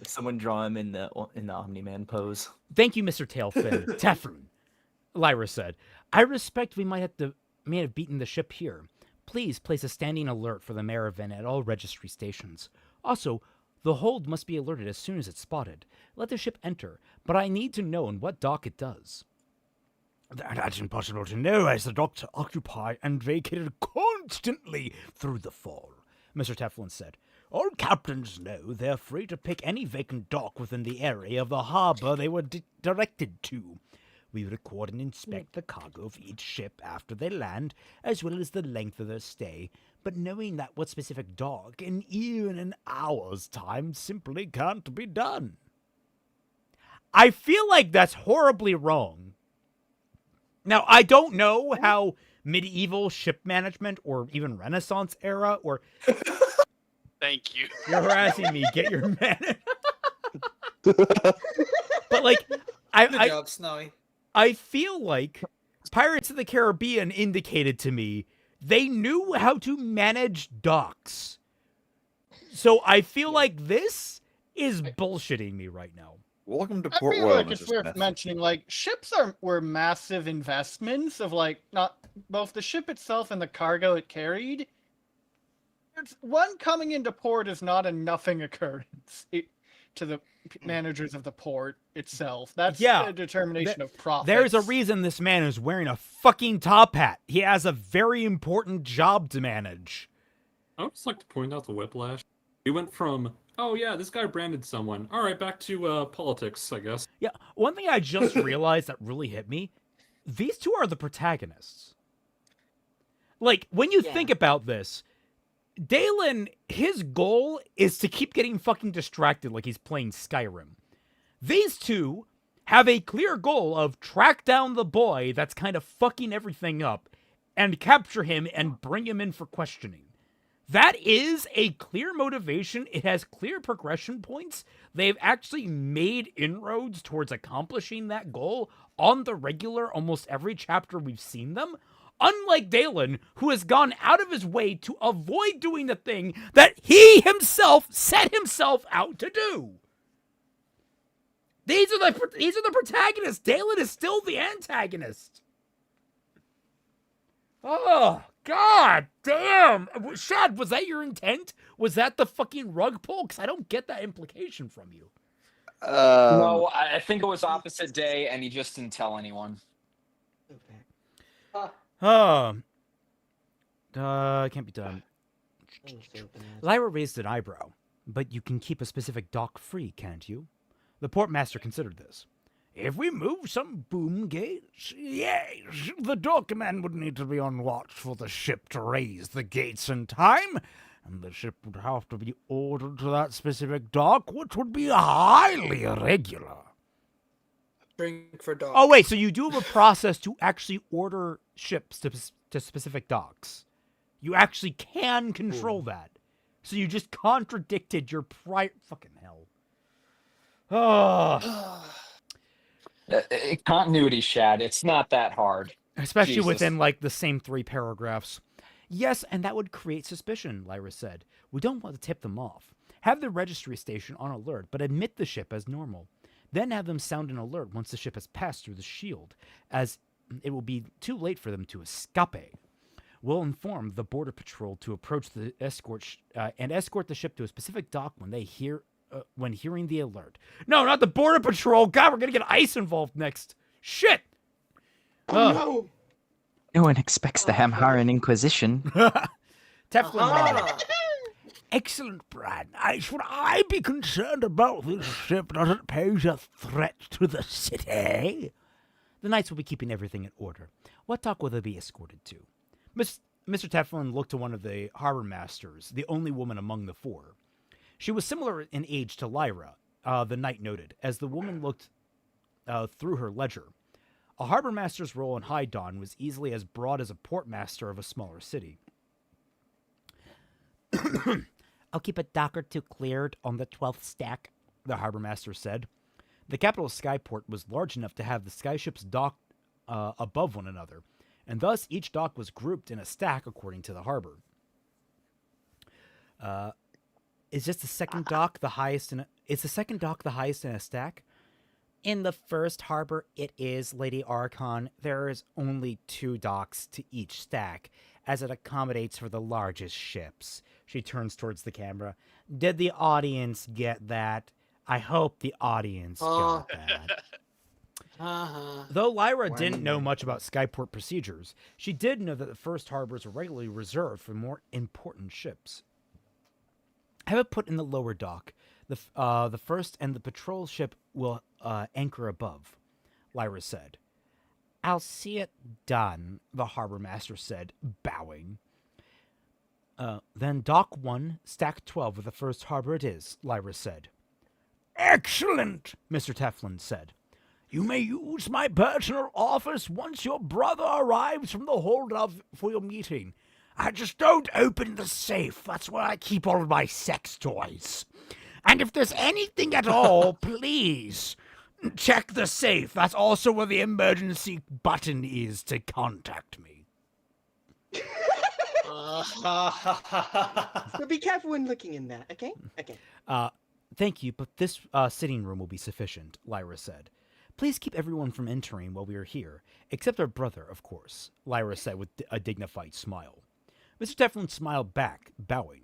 Someone draw him in the Omni-Man pose. Thank you, Mr. Tailfin. Teflon, Lyra said. I respect we may have beaten the ship here. Please place a standing alert for the Mervyn at all registry stations. Also, the hold must be alerted as soon as it's spotted. Let the ship enter, but I need to know in what dock it does. That's impossible to know, as the docks are occupied and vacated constantly through the fall, Mr. Teflon said. All captains know they're free to pick any vacant dock within the area of the harbor they were directed to. We record and inspect the cargo of each ship after they land, as well as the length of their stay, but knowing that what specific dock in even an hour's time simply can't be done. I feel like that's horribly wrong. Now, I don't know how medieval ship management or even Renaissance era or... Thank you. You're harassing me. Get your man. But like, Good job, Snowy. I feel like Pirates of the Caribbean indicated to me they knew how to manage docks. So I feel like this is bullshitting me right now. Welcome to I Port feel Royal, like it's Mr. worth Smith. mentioning, like, ships were massive investments of, like, not both the ship itself and the cargo it carried. One coming into port is not a nothing occurrence to the managers of the port itself. That's a determination of profit. There's a reason this man is wearing a fucking top hat. He has a very important job to manage. I would just like to point out the whiplash. We went from, oh yeah, this guy branded someone. All right, back to politics, I guess. Yeah, one thing I just realized that really hit me, these two are the protagonists. Like, when you think about this, Dalen, his goal is to keep getting fucking distracted like he's playing Skyrim. These two have a clear goal of track down the boy that's kind of fucking everything up and capture him and bring him in for questioning. That is a clear motivation. It has clear progression points. They've actually made inroads towards accomplishing that goal on the regular almost every chapter we've seen them. Unlike Dalen, who has gone out of his way to avoid doing the thing that he himself set himself out to do. These are the protagonists. Dalen is still the antagonist. Oh, God damn. Shad, was that your intent? Was that the fucking rug pull? Because I don't get that implication from you. No, I think it was opposite day, and he just didn't tell anyone. Can't be done. Lyra raised an eyebrow. But you can keep a specific dock free, can't you? The portmaster considered this. If we move some boom gates, yes, the dockman would need to be on watch for the ship to raise the gates in time. and the ship would have to be ordered to that specific dock, which would be highly irregular. Drink for dogs. Oh, wait, so you do have a process to actually order ships to specific docks. You actually can control that. So you just contradicted your prior... Fucking hell. Oh. Continuity, Shad. It's not that hard. Especially Jesus. within, like, the same 3 paragraphs. Yes, and that would create suspicion, Lyra said. We don't want to tip them off. Have the registry station on alert, but admit the ship as normal. Then have them sound an alert once the ship has passed through the shield, as it will be too late for them to escape. We'll inform the border patrol to approach the escort and escort the ship to a specific dock when they when hearing the alert. No, not the border patrol. God, we're gonna get ICE involved next. Shit. No. No one expects the Hamharan Inquisition. Teflon. Excellent, Brad. Should I be concerned about this ship as it pose a threat to the city? The Knights will be keeping everything in order. What dock will they be escorted to? Mr. Teflon looked to one of the harbor masters, the only woman among the 4. She was similar in age to Lyra, the knight noted, as the woman looked through her ledger. A harbor master's role in High Dawn was easily as broad as a port master of a smaller city. I'll keep a dock or 2 cleared on the 12th stack, the harbor master said. The capital skyport was large enough to have the skyships docked above one another, and thus each dock was grouped in a stack according to the harbor. Is the second dock the highest in a stack? In the first harbor, it is, Lady Archon. There is only 2 docks to each stack, as it accommodates for the largest ships. She turns towards the camera. Did the audience get that? I hope the audience got that. Though Lyra didn't know much about skyport procedures, she did know that the first harbors were regularly reserved for more important ships. Have it put in the lower dock. The first and the patrol ship will anchor above, Lyra said. I'll see it done, the harbor master said, bowing. Then dock 1, stack 12 of the first harbor it is, Lyra said. Excellent, Mr. Teflon said. You may use my personal office once your brother arrives from the hold-up for your meeting. I just don't open the safe. That's where I keep all of my sex toys. And if there's anything at all, please check the safe. That's also where the emergency button is to contact me. So be careful when looking in that, okay? Okay. Thank you, but this sitting room will be sufficient, Lyra said. Please keep everyone from entering while we are here, except our brother, of course, Lyra said with a dignified smile. Mr. Teflon smiled back, bowing.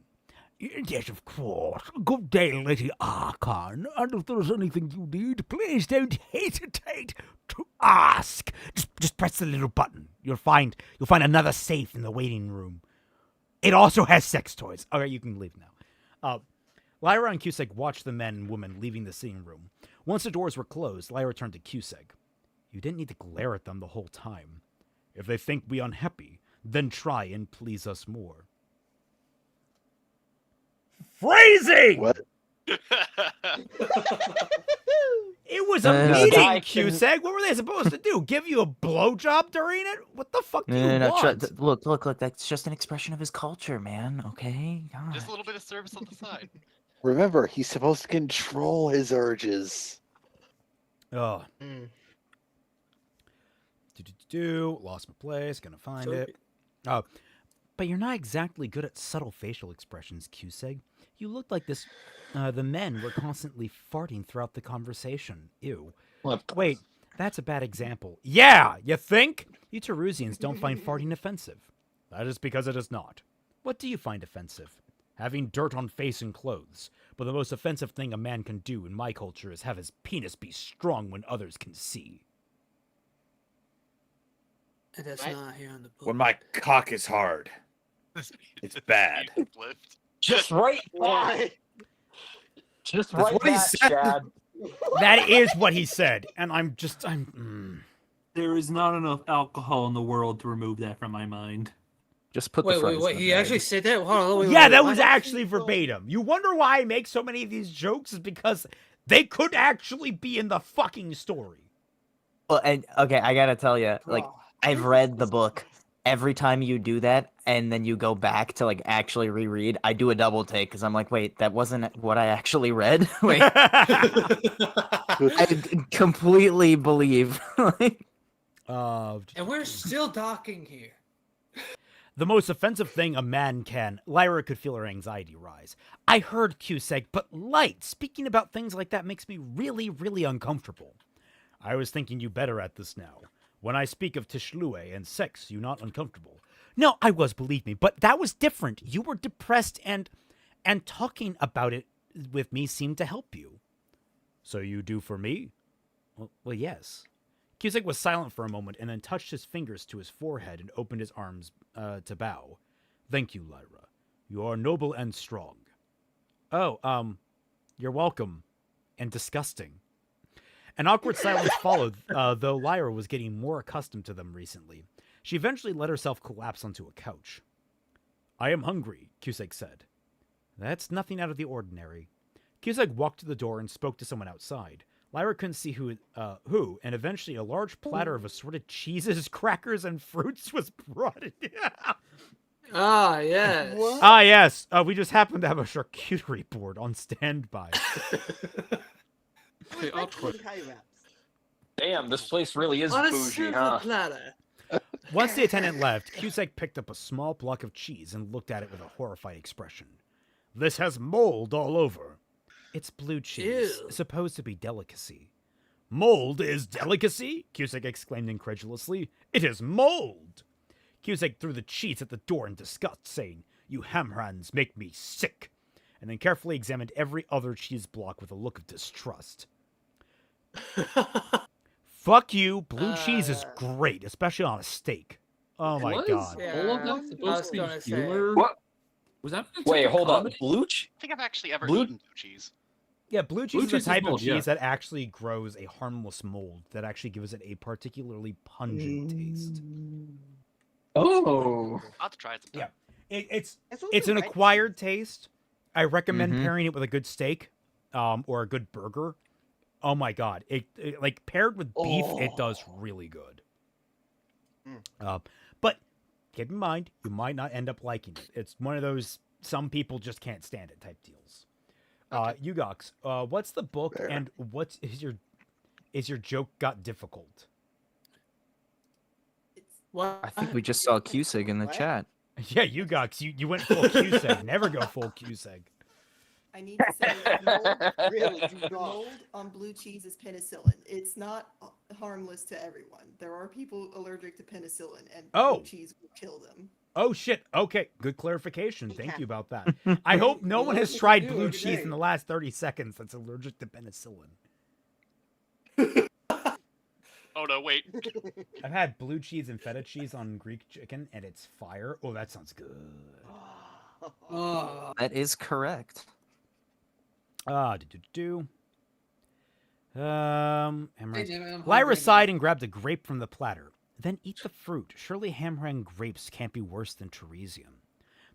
Yes, of course. Good day, Lady Archon. And if there's anything you need, please don't hesitate to ask. Just press the little button. You'll find another safe in the waiting room. It also has sex toys. All right, you can leave now. Lyra and Cusack watched the men and women leaving the sitting room. Once the doors were closed, Lyra turned to Cusack. You didn't need to glare at them the whole time. If they think we unhappy, then try and please us more. Phrasing! What? It was a meeting, Cusack. What were they supposed to do? Give you a blowjob during it? What the fuck do you want? Look, that's just an expression of his culture, man, okay? God. Just a little bit of service on the side. Remember, he's supposed to control his urges. Oh. Lost my place. Gonna find it. Oh. But you're not exactly good at subtle facial expressions, Cusack. You looked like this. The men were constantly farting throughout the conversation. Ew. Wait, that's a bad example. Yeah, you think? You Terusians don't find farting offensive. That is because it is not. What do you find offensive? Having dirt on face and clothes. But the most offensive thing a man can do in my culture is have his penis be strong when others can see. That's not here on the book. When my cock is hard, it's bad. Just right. Just That's right what he that, said. Chad. That is what he said, and I'm. There is not enough alcohol in the world to remove that from my mind. Just put the Wait, fries. wait. in He the actually bag. said that? Hold on, wait, Yeah, wait, that what? was actually verbatim. You wonder why I make so many of these jokes is because they could actually be in the fucking story. Well, and okay, I gotta tell you, like I've read the book. Every time you do that, and then you go back to like actually reread, I do a double take because I'm like, wait, that wasn't what I actually read. Wait, I completely believe. And we're still talking here. The most offensive thing a man can. Lyra could feel her anxiety rise. I heard Cusack, but Light, speaking about things like that makes me really, really uncomfortable. I was thinking you better at this now. When I speak of Tishlue and sex, you not uncomfortable. No, I was, believe me, but that was different. You were depressed and talking about it with me seemed to help you. So you do for me? Well, yes. Cusack was silent for a moment and then touched his fingers to his forehead and opened his arms to bow. Thank you, Lyra. You are noble and strong. Oh, you're welcome. And disgusting. An awkward silence followed, though Lyra was getting more accustomed to them recently. She eventually let herself collapse onto a couch. I am hungry, Cusack said. That's nothing out of the ordinary. Cusack walked to the door and spoke to someone outside. Lyra couldn't see who, and eventually a large platter of assorted cheeses, crackers, and fruits was brought in. Ah, yes. What? Ah, yes. We just happened to have a charcuterie board on standby. Hey, odd question. Damn, this place really is On a bougie, silver huh? platter. Once the attendant left, Cusack picked up a small block of cheese and looked at it with a horrified expression. This has mold all over. It's blue cheese, Ew. supposed to be delicacy. Mold is delicacy? Cusack exclaimed incredulously. It is mold! Cusack threw the cheese at the door in disgust, saying, You hamrans make me sick, and then carefully examined every other cheese block with a look of distrust. Fuck you, blue cheese is great, especially on a steak. Oh my god. All of that supposed to be humor? What? Was that? Wait, hold up. comedy? Blue I think I've actually ever Blue- eaten blue cheese. Yeah, blue cheese Blue is the cheese is type mold, of cheese yeah. that actually grows a harmless mold that actually gives it a particularly pungent taste. Oh. I'll have to try it sometime. Yeah, it's also an right. acquired taste. I recommend Mhm. pairing it with a good steak, or a good burger. Oh my god, it like paired with beef, it does really good. But keep in mind, you might not end up liking it. It's one of those some people just can't stand it type deals. Ugox, what's the book Fair. and what's is your joke got difficult? What? I think we just saw Cusack in the What? chat. Yeah, Ugox, you went full Cusack. Never go full Cusack. I need to say mold, Really? mold on blue cheese is penicillin. It's not harmless to everyone. There are people allergic to penicillin, and Oh. blue cheese will kill them. Oh shit. Okay, good clarification. Thank Yeah. you about that. I hope no one has tried blue every cheese day. in the last 30 seconds that's allergic to penicillin. Oh no, wait. I've had blue cheese and feta cheese on Greek chicken and it's fire. Oh, that sounds good. Oh. That is correct. Hammer. Hey, Jimmy, I'm Lyra hungry sighed and grabbed a grape from the platter. Then eat the fruit. Surely Hamrang grapes can't be worse than Teresium.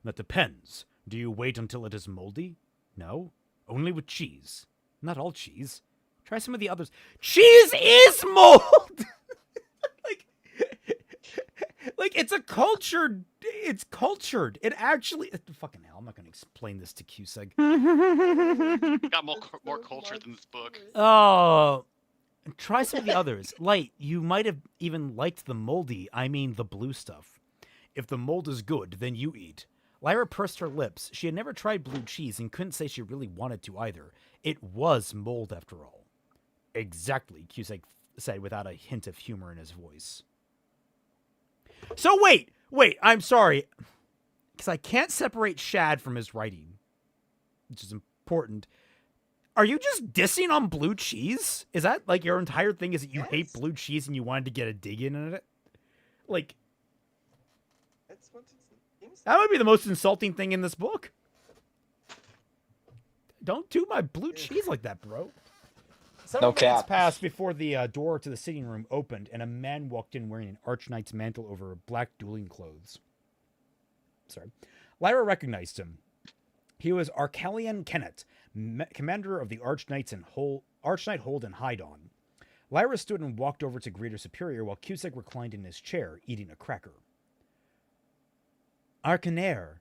That depends. Do you wait until it is moldy? No. Only with cheese. Not all cheese. Try some of the others. Cheese is mold! like it's a cultured. It's cultured. It actually. Fucking hell, I'm not going to explain this to Cusack. Got more culture than this book. Oh. Try some of the others. Light, you might have even liked the moldy, I mean the blue stuff. If the mold is good, then you eat. Lyra pursed her lips. She had never tried blue cheese and couldn't say she really wanted to either. It was mold after all. Exactly, Cusack said without a hint of humor in his voice. So wait, I'm sorry. Because I can't separate Shad from his writing, which is important. Are you just dissing on blue cheese? Is that like your entire thing is that you hate blue cheese and you wanted to get a dig in it? Like, That's what it seems. that would be the most insulting thing in this book. Don't do my blue cheese like that, bro. Several minutes cap. passed before the door to the sitting room opened and a man walked in wearing an Archknight's mantle over black dueling clothes. Lyra recognized him. He was Arcalian Kennet, commander of the Archknight Hold and Hydon. Lyra stood and walked over to greet her superior while Cusack reclined in his chair, eating a cracker. Arcanair,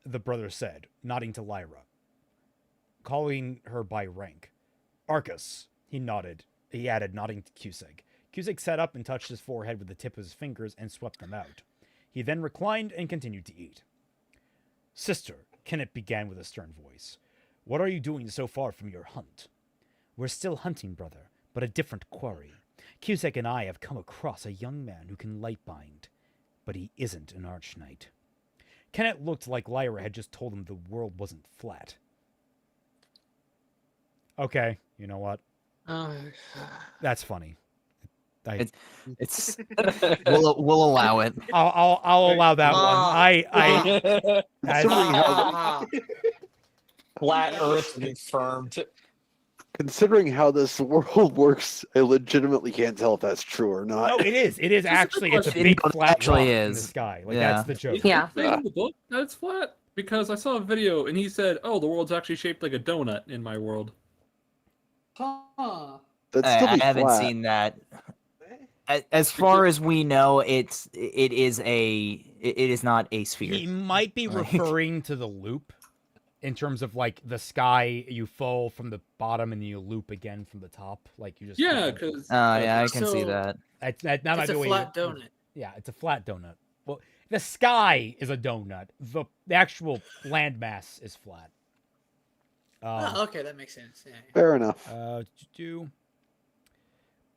the brother said, nodding to Lyra, calling her by rank. Arcus, he nodded. He added, nodding to Cusack. Cusack sat up and touched his forehead with the tip of his fingers and swept them out. He then reclined and continued to eat. Sister, Kennet began with a stern voice, what are you doing so far from your hunt? We're still hunting, brother, but a different quarry. Cusack and I have come across a young man who can lightbind, but he isn't an Archknight. Kennet looked like Lyra had just told him the world wasn't flat. Okay, you know what? That's funny. It's we'll allow it. I'll allow that one. Flat Earth confirmed. Considering how this world works, I legitimately can't tell if that's true or not. No, it is. It is actually. It's a big flat rock in the sky. Like that's the joke. Is it the thing in the book that it's flat? Because I saw a video and he said, "Oh, the world's actually shaped like a donut in my world." Huh. I haven't seen that. As far as we know, it is not a sphere. He might be referring to the loop, in terms of like the sky. You fall from the bottom and you loop again from the top. Like you just because yeah, I can see that. It's a flat donut. Yeah, it's a flat donut. Well, the sky is a donut. The actual landmass is flat. Okay, that makes sense. Yeah. Fair enough.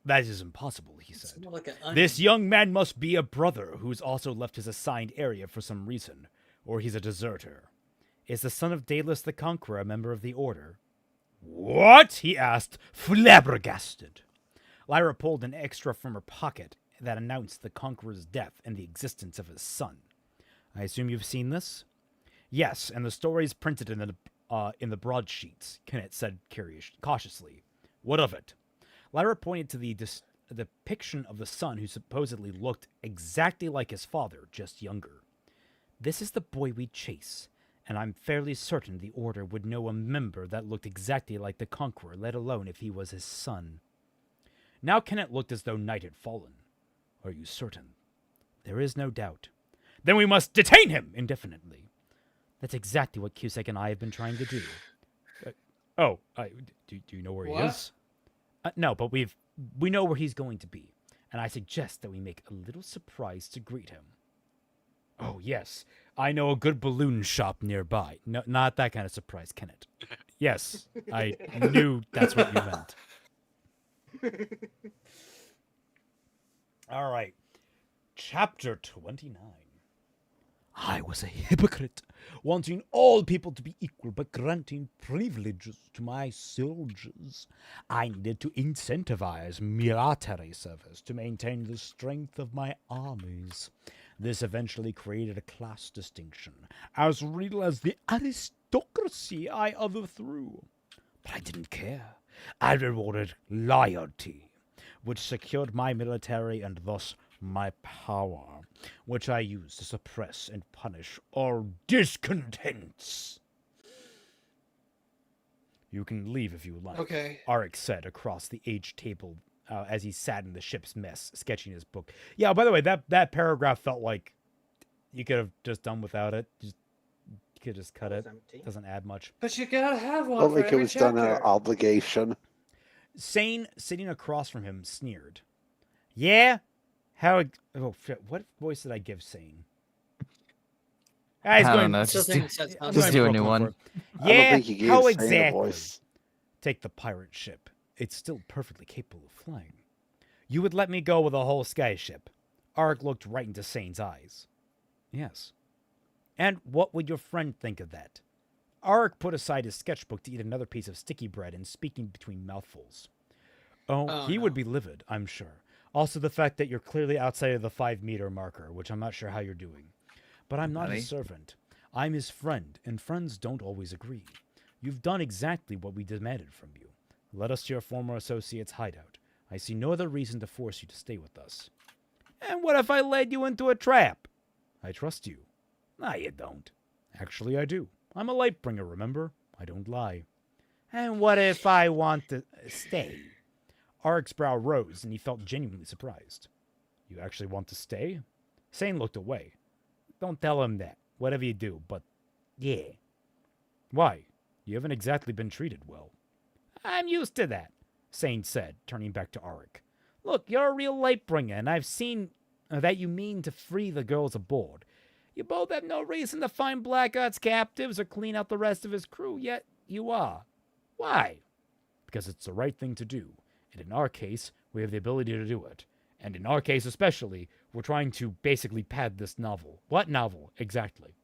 That is impossible, he said. more like an onion. This young man must be a brother who's also left his assigned area for some reason, or he's a deserter. Is the son of Daedalus the Conqueror a member of the Order? What? He asked, flabbergasted. Lyra pulled an extra from her pocket that announced the Conqueror's death and the existence of his son. I assume you've seen this? Yes, and the story's printed in the broadsheets, Kennet said cautiously. What of it? Lyra pointed to the depiction of the son who supposedly looked exactly like his father, just younger. This is the boy we chase, and I'm fairly certain the Order would know a member that looked exactly like the Conqueror, let alone if he was his son. Now Kennet looked as though night had fallen. Are you certain? There is no doubt. Then we must detain him indefinitely. That's exactly what Cusack and I have been trying to do. Do you know where he is? No, but we know where he's going to be, and I suggest that we make a little surprise to greet him. Oh, yes, I know a good balloon shop nearby. No, not that kind of surprise, Kennet. Yes, I knew that's what you meant. All right, Chapter 29. I was a hypocrite, wanting all people to be equal but granting privileges to my soldiers. I needed to incentivize military service to maintain the strength of my armies. This eventually created a class distinction, as real as the aristocracy I overthrew. But I didn't care. I rewarded loyalty, which secured my military and thus my power, which I use to suppress and punish all discontents. You can leave if you like, Okay. Arik said across the age table as he sat in the ship's mess, sketching his book. Yeah, by the way, that paragraph felt like you could have just done without it. You could just cut it. Doesn't add much. But you gotta have one. Felt for like it every was done out chapter. of obligation. Sane, sitting across from him, sneered. Yeah? How... Oh, shit. What voice did I give Sane? I don't know. Just do a new one. Yeah, I don't think you gave how Sane a exactly? voice. Take the pirate ship. It's still perfectly capable of flying. You would let me go with a whole sky ship. Arik looked right into Sane's eyes. Yes. And what would your friend think of that? Arik put aside his sketchbook to eat another piece of sticky bread and speaking between mouthfuls. Oh, he would be livid, I'm sure. Also the fact that you're clearly outside of the 5-meter marker, which I'm not sure how you're doing. But I'm not his servant. I'm his friend, and friends don't always agree. You've done exactly what we demanded from you. Let us to your former associate's hideout. I see no other reason to force you to stay with us. And what if I led you into a trap? I trust you. No, you don't. Actually, I do. I'm a Lightbringer, remember? I don't lie. And what if I want to stay? Arik's brow rose, and he felt genuinely surprised. You actually want to stay? Sane looked away. Don't tell him that, whatever you do, but yeah. Why? You haven't exactly been treated well. I'm used to that, Sane said, turning back to Arik. Look, you're a real Lightbringer, and I've seen that you mean to free the girls aboard. You both have no reason to find Blackguard's captives or clean out the rest of his crew, yet you are. Why? Because it's the right thing to do, and in our case, we have the ability to do it. And in our case especially, we're trying to basically pad this novel. What novel? Exactly.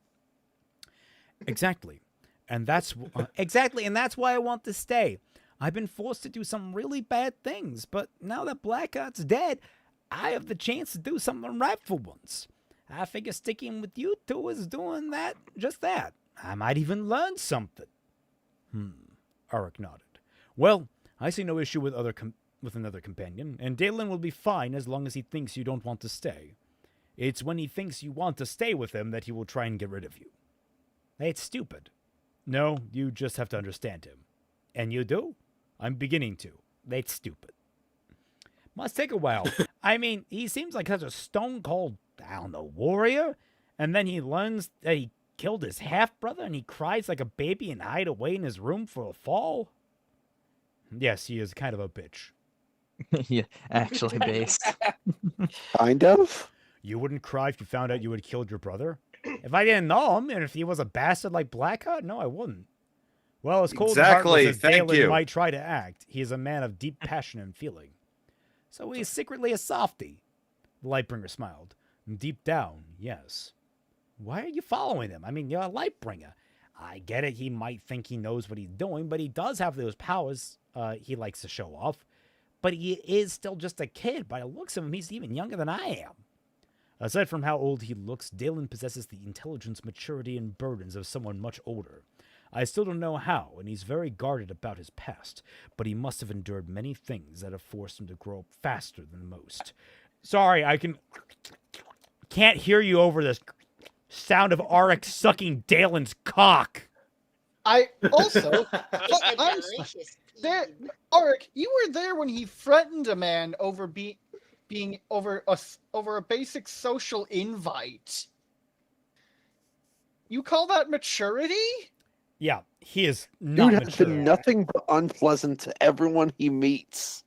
Exactly. And that's why I want to stay. I've been forced to do some really bad things, but now that Blackguard's dead, I have the chance to do something right for once. I figure sticking with you two is doing that, just that. I might even learn something. Arik nodded. Well, I see no issue with another companion, and Dalen will be fine as long as he thinks you don't want to stay. It's when he thinks you want to stay with him that he will try and get rid of you. It's stupid. No, you just have to understand him. And you do? I'm beginning to. That's stupid. Must take a while. I mean, he seems like such a stone-cold, warrior, and then he learns that he killed his half-brother and he cries like a baby and hide away in his room for a fall? Yes, he is kind of a bitch. Yeah, actually based. Kind of? You wouldn't cry if you found out you had killed your brother? If I didn't know him, and if he was a bastard like Blackheart, no, I wouldn't. Well, as cold and heartless as Dalen might try to act, he is a man of deep passion and feeling. So he's secretly a softie. The Lightbringer smiled. Deep down, yes. Why are you following him? I mean, you're a Lightbringer. I get it, he might think he knows what he's doing, but he does have those powers he likes to show off. But he is still just a kid. By the looks of him, he's even younger than I am. Aside from how old he looks, Dalen possesses the intelligence, maturity, and burdens of someone much older. I still don't know how, and he's very guarded about his past, but he must have endured many things that have forced him to grow up faster than most. Sorry, can't hear you over this sound of Arik sucking Dalen's cock. I also, Arik, you were there when he threatened a man over being over a basic social invite. You call that maturity? Yeah, he is not Dude has been nothing but unpleasant to everyone he meets.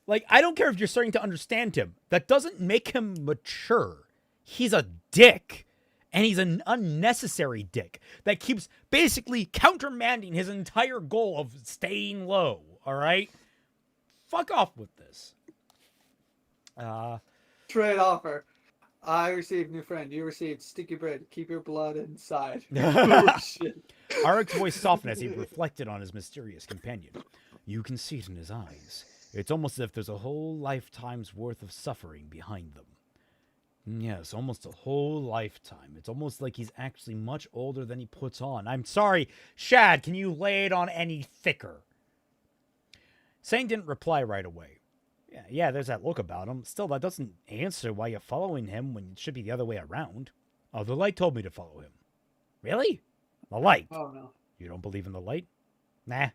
Like, I don't care if you're starting to understand him. That doesn't make him mature. He's a dick. And he's an unnecessary dick that keeps basically countermanding his entire goal of staying low, all right? Fuck off with this. Trade offer. I received new friend. You received sticky bread. Keep your blood inside. Oh, shit. Arik's voice softened as he reflected on his mysterious companion. You can see it in his eyes. It's almost as if there's a whole lifetime's worth of suffering behind them. Yes, almost a whole lifetime. It's almost like he's actually much older than he puts on. I'm sorry, Shad, can you lay it on any thicker? Sane didn't reply right away. Yeah, there's that look about him. Still, that doesn't answer why you're following him when it should be the other way around. Oh, the light told me to follow him. Really? The light? Oh, no. You don't believe in the light? Nah.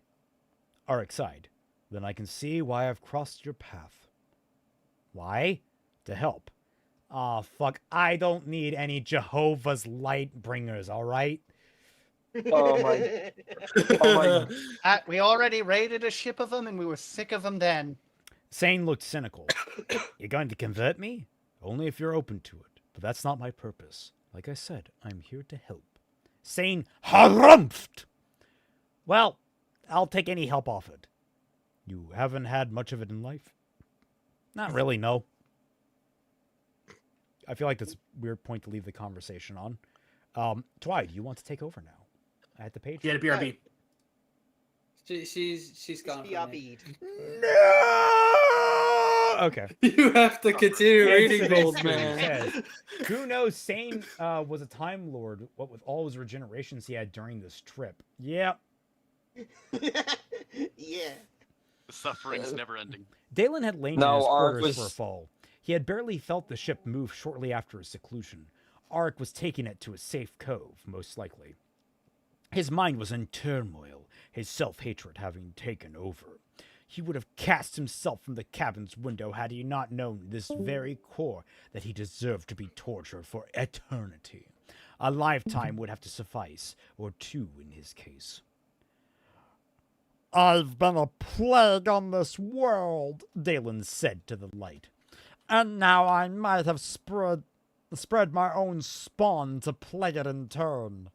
Arik sighed. Then I can see why I've crossed your path. Why? To help. Aw, fuck. I don't need any Jehovah's light bringers, alright? Oh my. Oh my. We already raided a ship of them and we were sick of them then. Sane looked cynical. You're going to convert me? Only if you're open to it. But that's not my purpose. Like I said, I'm here to help. Sane harumphed! Well, I'll take any help offered. You haven't had much of it in life? Not really, no. I feel like that's a weird point to leave the conversation on. Twy, do you want to take over now? At the page? Yeah, BRB. She's gone. No! Okay. You have to continue reading gold, man. Says, who knows? Sane was a Time Lord, what with all his regenerations he had during this trip. Yep. Yeah. The suffering's never ending. Dalen had lain in his quarters for a fall. He had barely felt the ship move shortly after his seclusion. arc was taking it to a safe cove, most likely. His mind was in turmoil, his self-hatred having taken over. He would have cast himself from the cabin's window had he not known this very core that he deserved to be tortured for eternity. A lifetime would have to suffice, or two in his case. "I've been a plague on this world," Dalen said to the light. "And now I might have spread my own spawn to plague it in turn."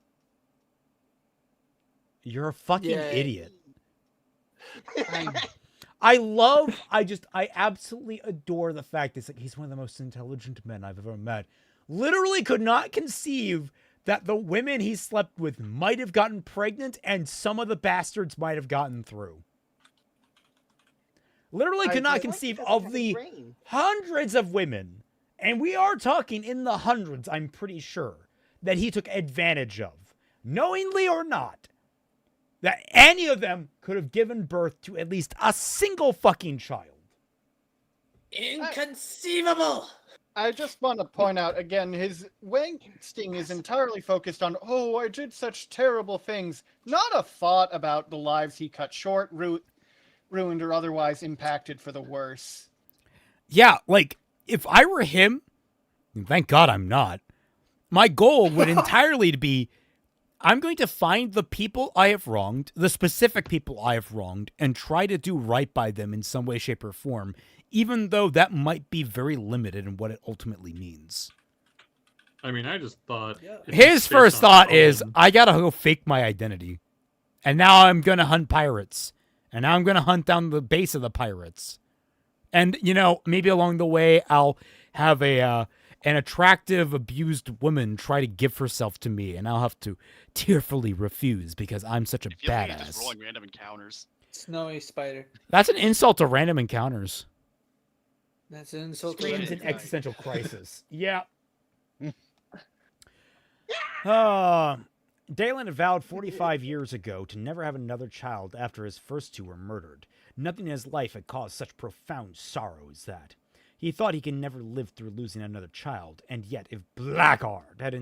You're a fucking idiot. I absolutely adore the fact that he's one of the most intelligent men I've ever met. Literally could not conceive that the women he slept with might have gotten pregnant and some of the bastards might have gotten through. Literally could not conceive of the hundreds of women, and we are talking in the hundreds, I'm pretty sure, that he took advantage of, knowingly or not, that any of them could have given birth to at least a single fucking child. Inconceivable! I just want to point out again, his wasting is entirely focused on, oh, I did such terrible things. Not a thought about the lives he cut short, ruined, or otherwise impacted for the worse. Yeah, like, if I were him, and thank God I'm not, my goal would entirely be, I'm going to find the people I have wronged, the specific people I have wronged, and try to do right by them in some way, shape, or form, even though that might be very limited in what it ultimately means. I mean, I just thought... His first thought is, I gotta go fake my identity. And now I'm gonna hunt pirates. And now I'm gonna hunt down the base of the pirates. And, you know, maybe along the way, I'll have an attractive, abused woman try to give herself to me, and I'll have to tearfully refuse because I'm such a badass. Like just rolling random encounters. Snowy spider. That's an insult to random encounters. That's an insult to Screams random an existential crisis. Yeah. Dalen had vowed 45 years ago to never have another child after his first two were murdered. Nothing in his life had caused such profound sorrow as that. He thought he could never live through losing another child, and yet if Blackguard had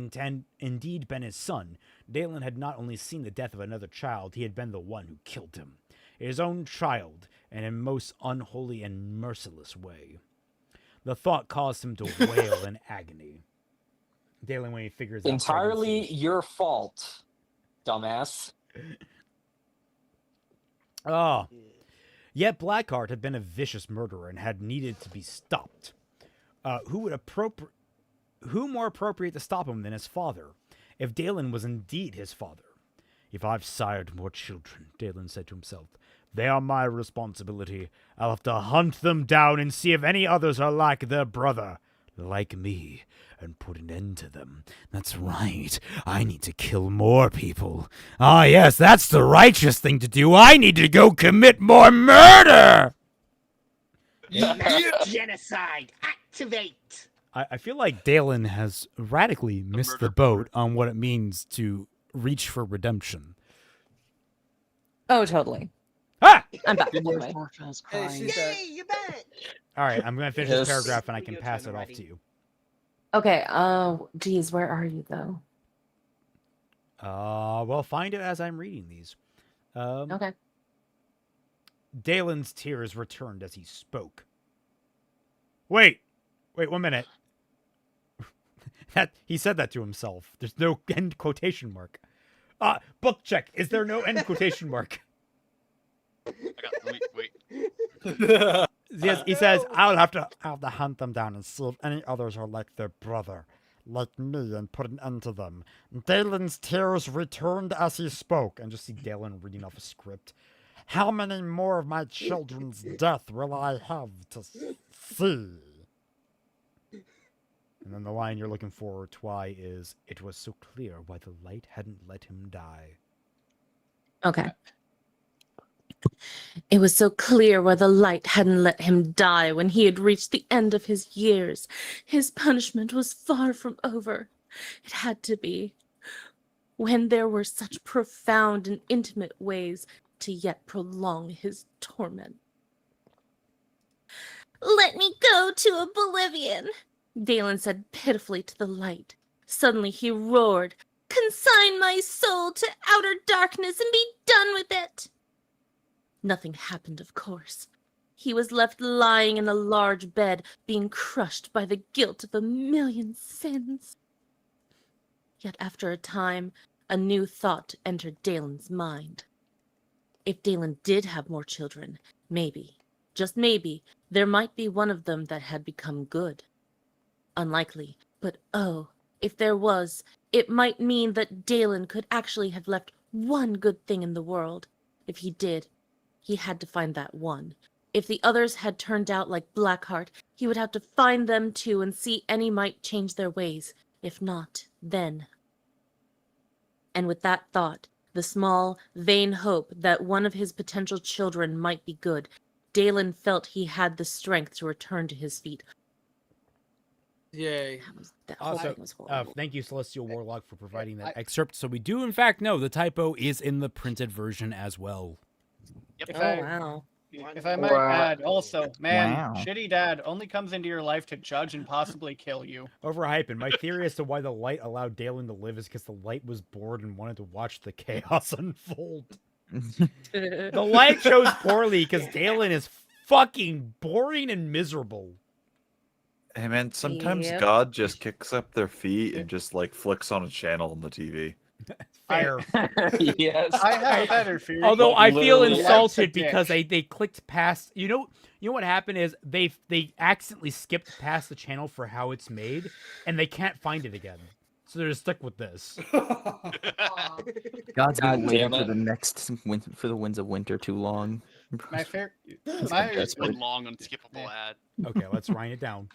indeed been his son, Dalen had not only seen the death of another child, he had been the one who killed him. His own child, in a most unholy and merciless way. The thought caused him to wail in agony. Dalen, when he figures out entirely your fault, dumbass. Yet Blackheart had been a vicious murderer and had needed to be stopped. Who more appropriate to stop him than his father, if Dalen was indeed his father? If I've sired more children, Dalen said to himself, they are my responsibility. I'll have to hunt them down and see if any others are like their brother, like me, and put an end to them. That's right. I need to kill more people. Ah, yes, that's the righteous thing to do. I need to go commit more murder! Genocide, activate! I feel like Dalen has radically missed the boat on what it means to reach for redemption. Oh, totally. Ah! I'm back. Hey, she's Yay, you're back! All right, I'm going to finish this paragraph and I can pass it off to you. Okay, geez, where are you, though? Well, find it as I'm reading these. Okay. Dalen's tears returned as he spoke. Wait 1 minute. He said that to himself. There's no end quotation mark. Book check. Is there no end quotation mark? Wait. Yes, he says, I'll have to hunt them down and see if any others are like their brother, like me, and put an end to them. Dalen's tears returned as he spoke. And just see Dalen reading off a script. How many more of my children's death will I have to see? And then the line you're looking for, Twy, is, it was so clear why the light hadn't let him die. Okay. It was so clear why the light hadn't let him die when he had reached the end of his years. His punishment was far from over. It had to be. When there were such profound and intimate ways to yet prolong his torment. Let me go to oblivion, Dalen said pitifully to the light. Suddenly he roared, "Consign my soul to outer darkness and be done with it!" Nothing happened, of course. He was left lying in a large bed, being crushed by the guilt of 1,000,000 sins. Yet after a time, a new thought entered Dalen's mind. If Dalen did have more children, maybe, just maybe, there might be one of them that had become good. Unlikely, but oh, if there was, it might mean that Dalen could actually have left one good thing in the world. If he did, he had to find that one. If the others had turned out like Blackheart, he would have to find them too and see any might change their ways. If not, then. And with that thought, the small, vain hope that one of his potential children might be good, Dalen felt he had the strength to return to his feet. Yay. That whole Also, thing was horrible. thank you, Celestial Warlock, for providing that excerpt. So we do, in fact, know the typo is in the printed version as well. If Oh, I, wow. if I might Wow. add, also, man, Wow. shitty dad only comes into your life to judge and possibly kill you. Overhyping. My theory as to why the light allowed Dalen to live is because the light was bored and wanted to watch the chaos unfold. The light chose poorly because Dalen is fucking boring and miserable. Hey man, sometimes Yep. God just kicks up their feet and just like flicks on a channel on the TV. Fair. Yes. I have a better theory. Although I feel Literally. insulted Dick. because they clicked past. You know what happened is they accidentally skipped past the channel for how it's made, and they can't find it again. So they're stuck with this. God's God been waiting damn for it. the next for the winds of winter too long. My fair, He's my, been Just desperate. one long unskippable ad. Okay, let's wind it down.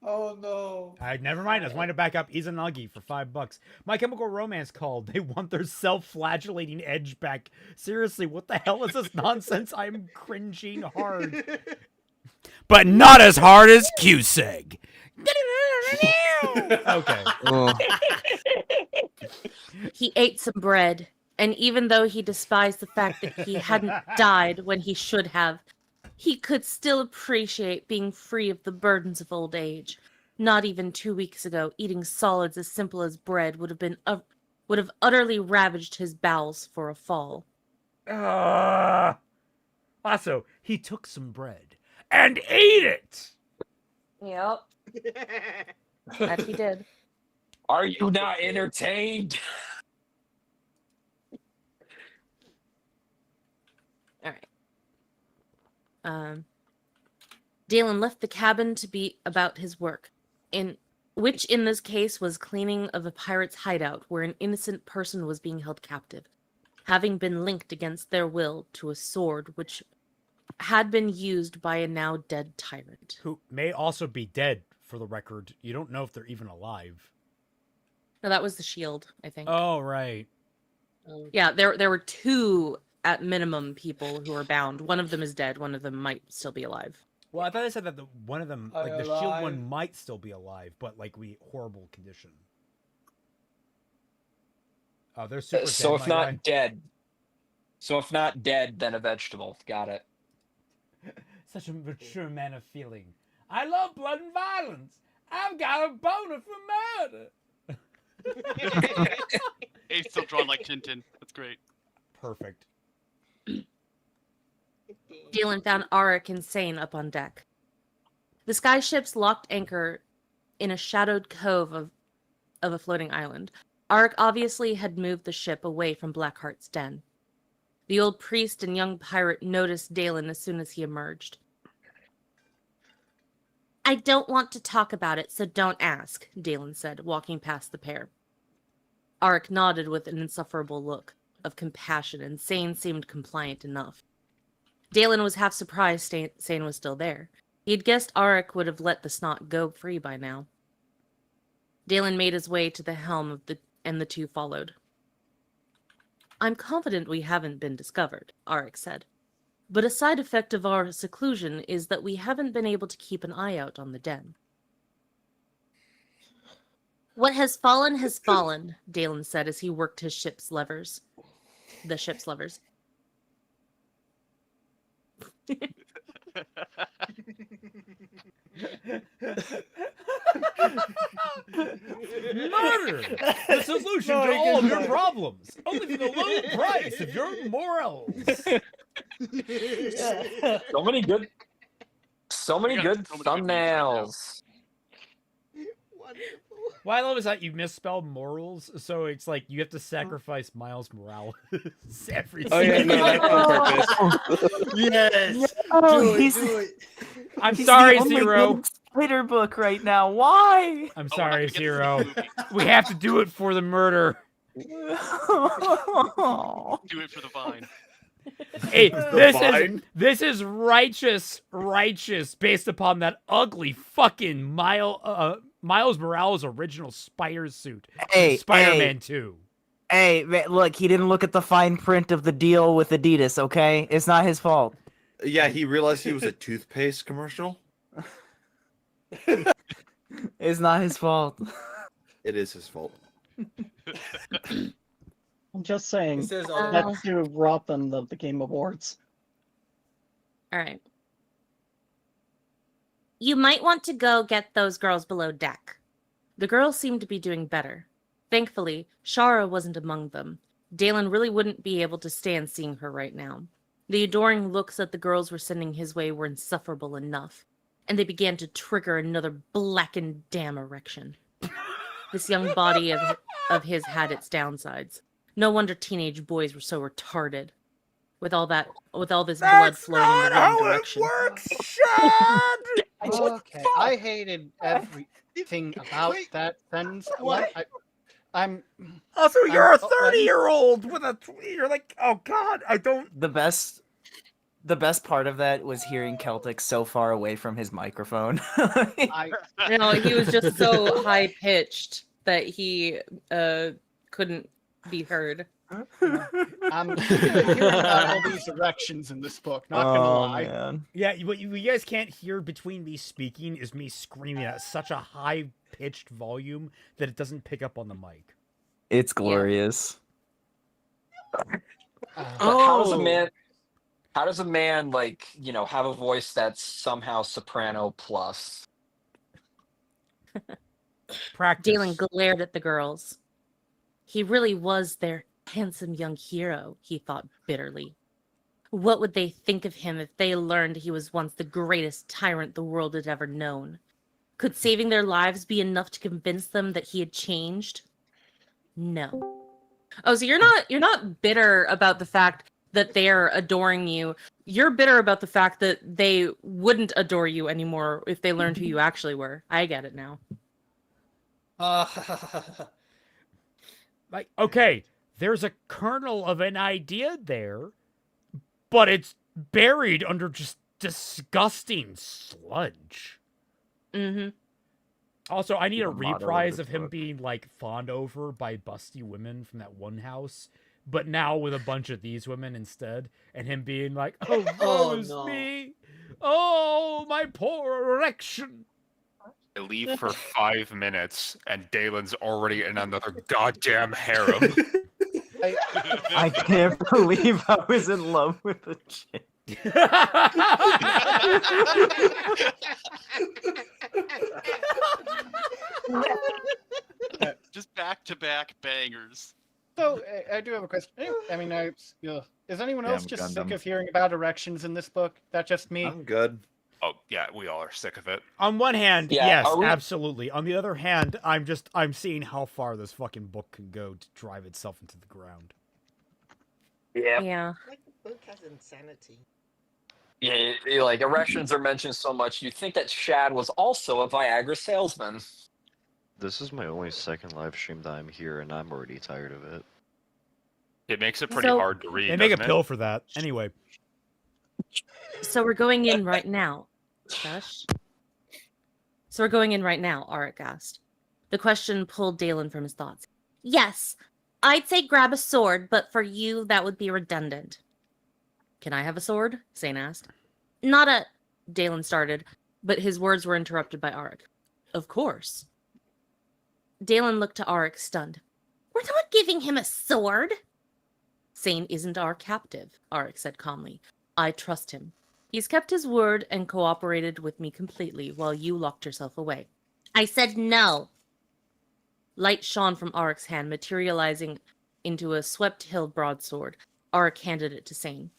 Oh no. Never mind. Let's wind it back up. Izanagi for $5. My Chemical Romance called. They want their self-flagellating edge back. Seriously, what the hell is this nonsense? I'm cringing hard. But not as hard as Q-Seg. Okay. Oh, He ate some bread, and even though he despised the fact that he hadn't died when he should have, he could still appreciate being free of the burdens of old age. Not even 2 weeks ago, eating solids as simple as bread would have utterly ravaged his bowels for a fall. Also, he took some bread and ate it. Yep, that he did. Are you not entertained? All right. Dalen left the cabin to be about his work, which in this case was cleaning of a pirate's hideout where an innocent person was being held captive, having been linked against their will to a sword which had been used by a now dead tyrant. Who may also be dead, for the record. You don't know if they're even alive. No, that was the shield, I think. Oh, right. Yeah, there were two at minimum people who are bound. One of them is dead. One of them might still be alive. Well, I thought they said that one of them, Are like you the shield alive? one, might still be alive, but like horrible condition. Oh, they're super dead. So if my not guy. dead, then a vegetable. Got it. Such a mature man of feeling. I love blood and violence. I've got a boner for murder. He's still drawn like Tintin. That's great. Perfect. Dalen found Arik insane up on deck. The skyships locked anchor in a shadowed cove of a floating island. Arik obviously had moved the ship away from Blackheart's den. The old priest and young pirate noticed Dalen as soon as he emerged. I don't want to talk about it, so don't ask, Dalen said, walking past the pair. Arik nodded with an insufferable look of compassion, and Sane seemed compliant enough. Dalen was half surprised Sane was still there. He had guessed Arik would have let the snot go free by now. Dalen made his way to the helm and the two followed. I'm confident we haven't been discovered, Arik said. But a side effect of our seclusion is that we haven't been able to keep an eye out on the den. What has fallen, Dalen said as he worked his ship's levers. The ship's levers. Murder! The solution to all of your problems! Only for the low price of your morals! So many good thumbnails. What I love is that you misspelled morals, so it's like you have to sacrifice Miles Morales every Oh yeah, no, that's on purpose. Yes. Oh, Do it. I'm he's sorry, the only Zero. good Spider book right now. Why? I'm sorry, Zero. We have to do it for the murder. Do it for the vine. Hey, this is righteous based upon that ugly fucking Miles Morales original spider suit. Hey, Spider-Man 2. Hey, look, he didn't look at the fine print of the deal with Adidas, okay? It's not his fault. Yeah, he realized he was a toothpaste commercial. It's not his fault. It is his fault. I'm just saying, It says that's to rob them of the Game Awards. All right. You might want to go get those girls below deck. The girls seemed to be doing better. Thankfully, Shara wasn't among them. Dalen really wouldn't be able to stand seeing her right now. The adoring looks that the girls were sending his way were insufferable enough, and they began to trigger another blackened damn erection. This young body of his had its downsides. No wonder teenage boys were so retarded. With all this blood flowing in the wrong direction. Works, Shad! Okay, I hated everything about that sentence. I'm. Also, you're I'm- a 30-year-old with a. You're like, oh god, I don't. The best part of that was hearing Celtic so far away from his microphone. No, he was just so high pitched that he couldn't be heard. I'm hearing about all these erections in this book. Not gonna lie. Man. Yeah, what you guys can't hear between me speaking is me screaming at such a high-pitched volume that it doesn't pick up on the mic. It's glorious. How does a man like, have a voice that's somehow soprano plus? Practice. Dalen glared at the girls. He really was their handsome young hero, he thought bitterly. What would they think of him if they learned he was once the greatest tyrant the world had ever known? Could saving their lives be enough to convince them that he had changed? No. Oh, so you're not bitter about the fact that they're adoring you. You're bitter about the fact that they wouldn't adore you anymore if they learned who you actually were. I get it now. Like, okay, there's a kernel of an idea there, but it's buried under just disgusting sludge. Mm-hmm. Also, I need a motto of reprise this of him book. being, like, fawned over by busty women from that one house, but now with a bunch of these women instead, and him being like, oh, woe is me! Oh, my poor erection! I leave for 5 minutes, and Dalen's already in another goddamn harem. I can't believe I was in love with a chick. Just back-to-back bangers. So I do have a question. I mean, is anyone else just sick of hearing about erections in this book? That just me? I'm good. Oh, yeah, we all are sick of it. On one hand, Yeah, yes, are we- absolutely. On the other hand, I'm seeing how far this fucking book can go to drive itself into the ground. Yeah. Like the book has insanity. Yeah, like erections are mentioned so much, you'd think that Shad was also a Viagra salesman. This is my only second live stream that I'm here, and I'm already tired of it. It makes it pretty So- hard to read. They make a doesn't pill it? for that. Anyway. So we're going in right now. Shush. So we're going in right now, Auric asked. The question pulled Dalen from his thoughts. Yes, I'd say grab a sword, but for you, that would be redundant. Can I have a sword? Zane asked. Not a... Dalen started, but his words were interrupted by Auric. Of course. Dalen looked to Auric, stunned. We're not giving him a sword. Zane isn't our captive, Auric said calmly. I trust him. He's kept his word and cooperated with me completely while you locked yourself away. I said no. Light shone from Arik's hand, materializing into a swept-hilt broadsword. Arik handed it to Sane.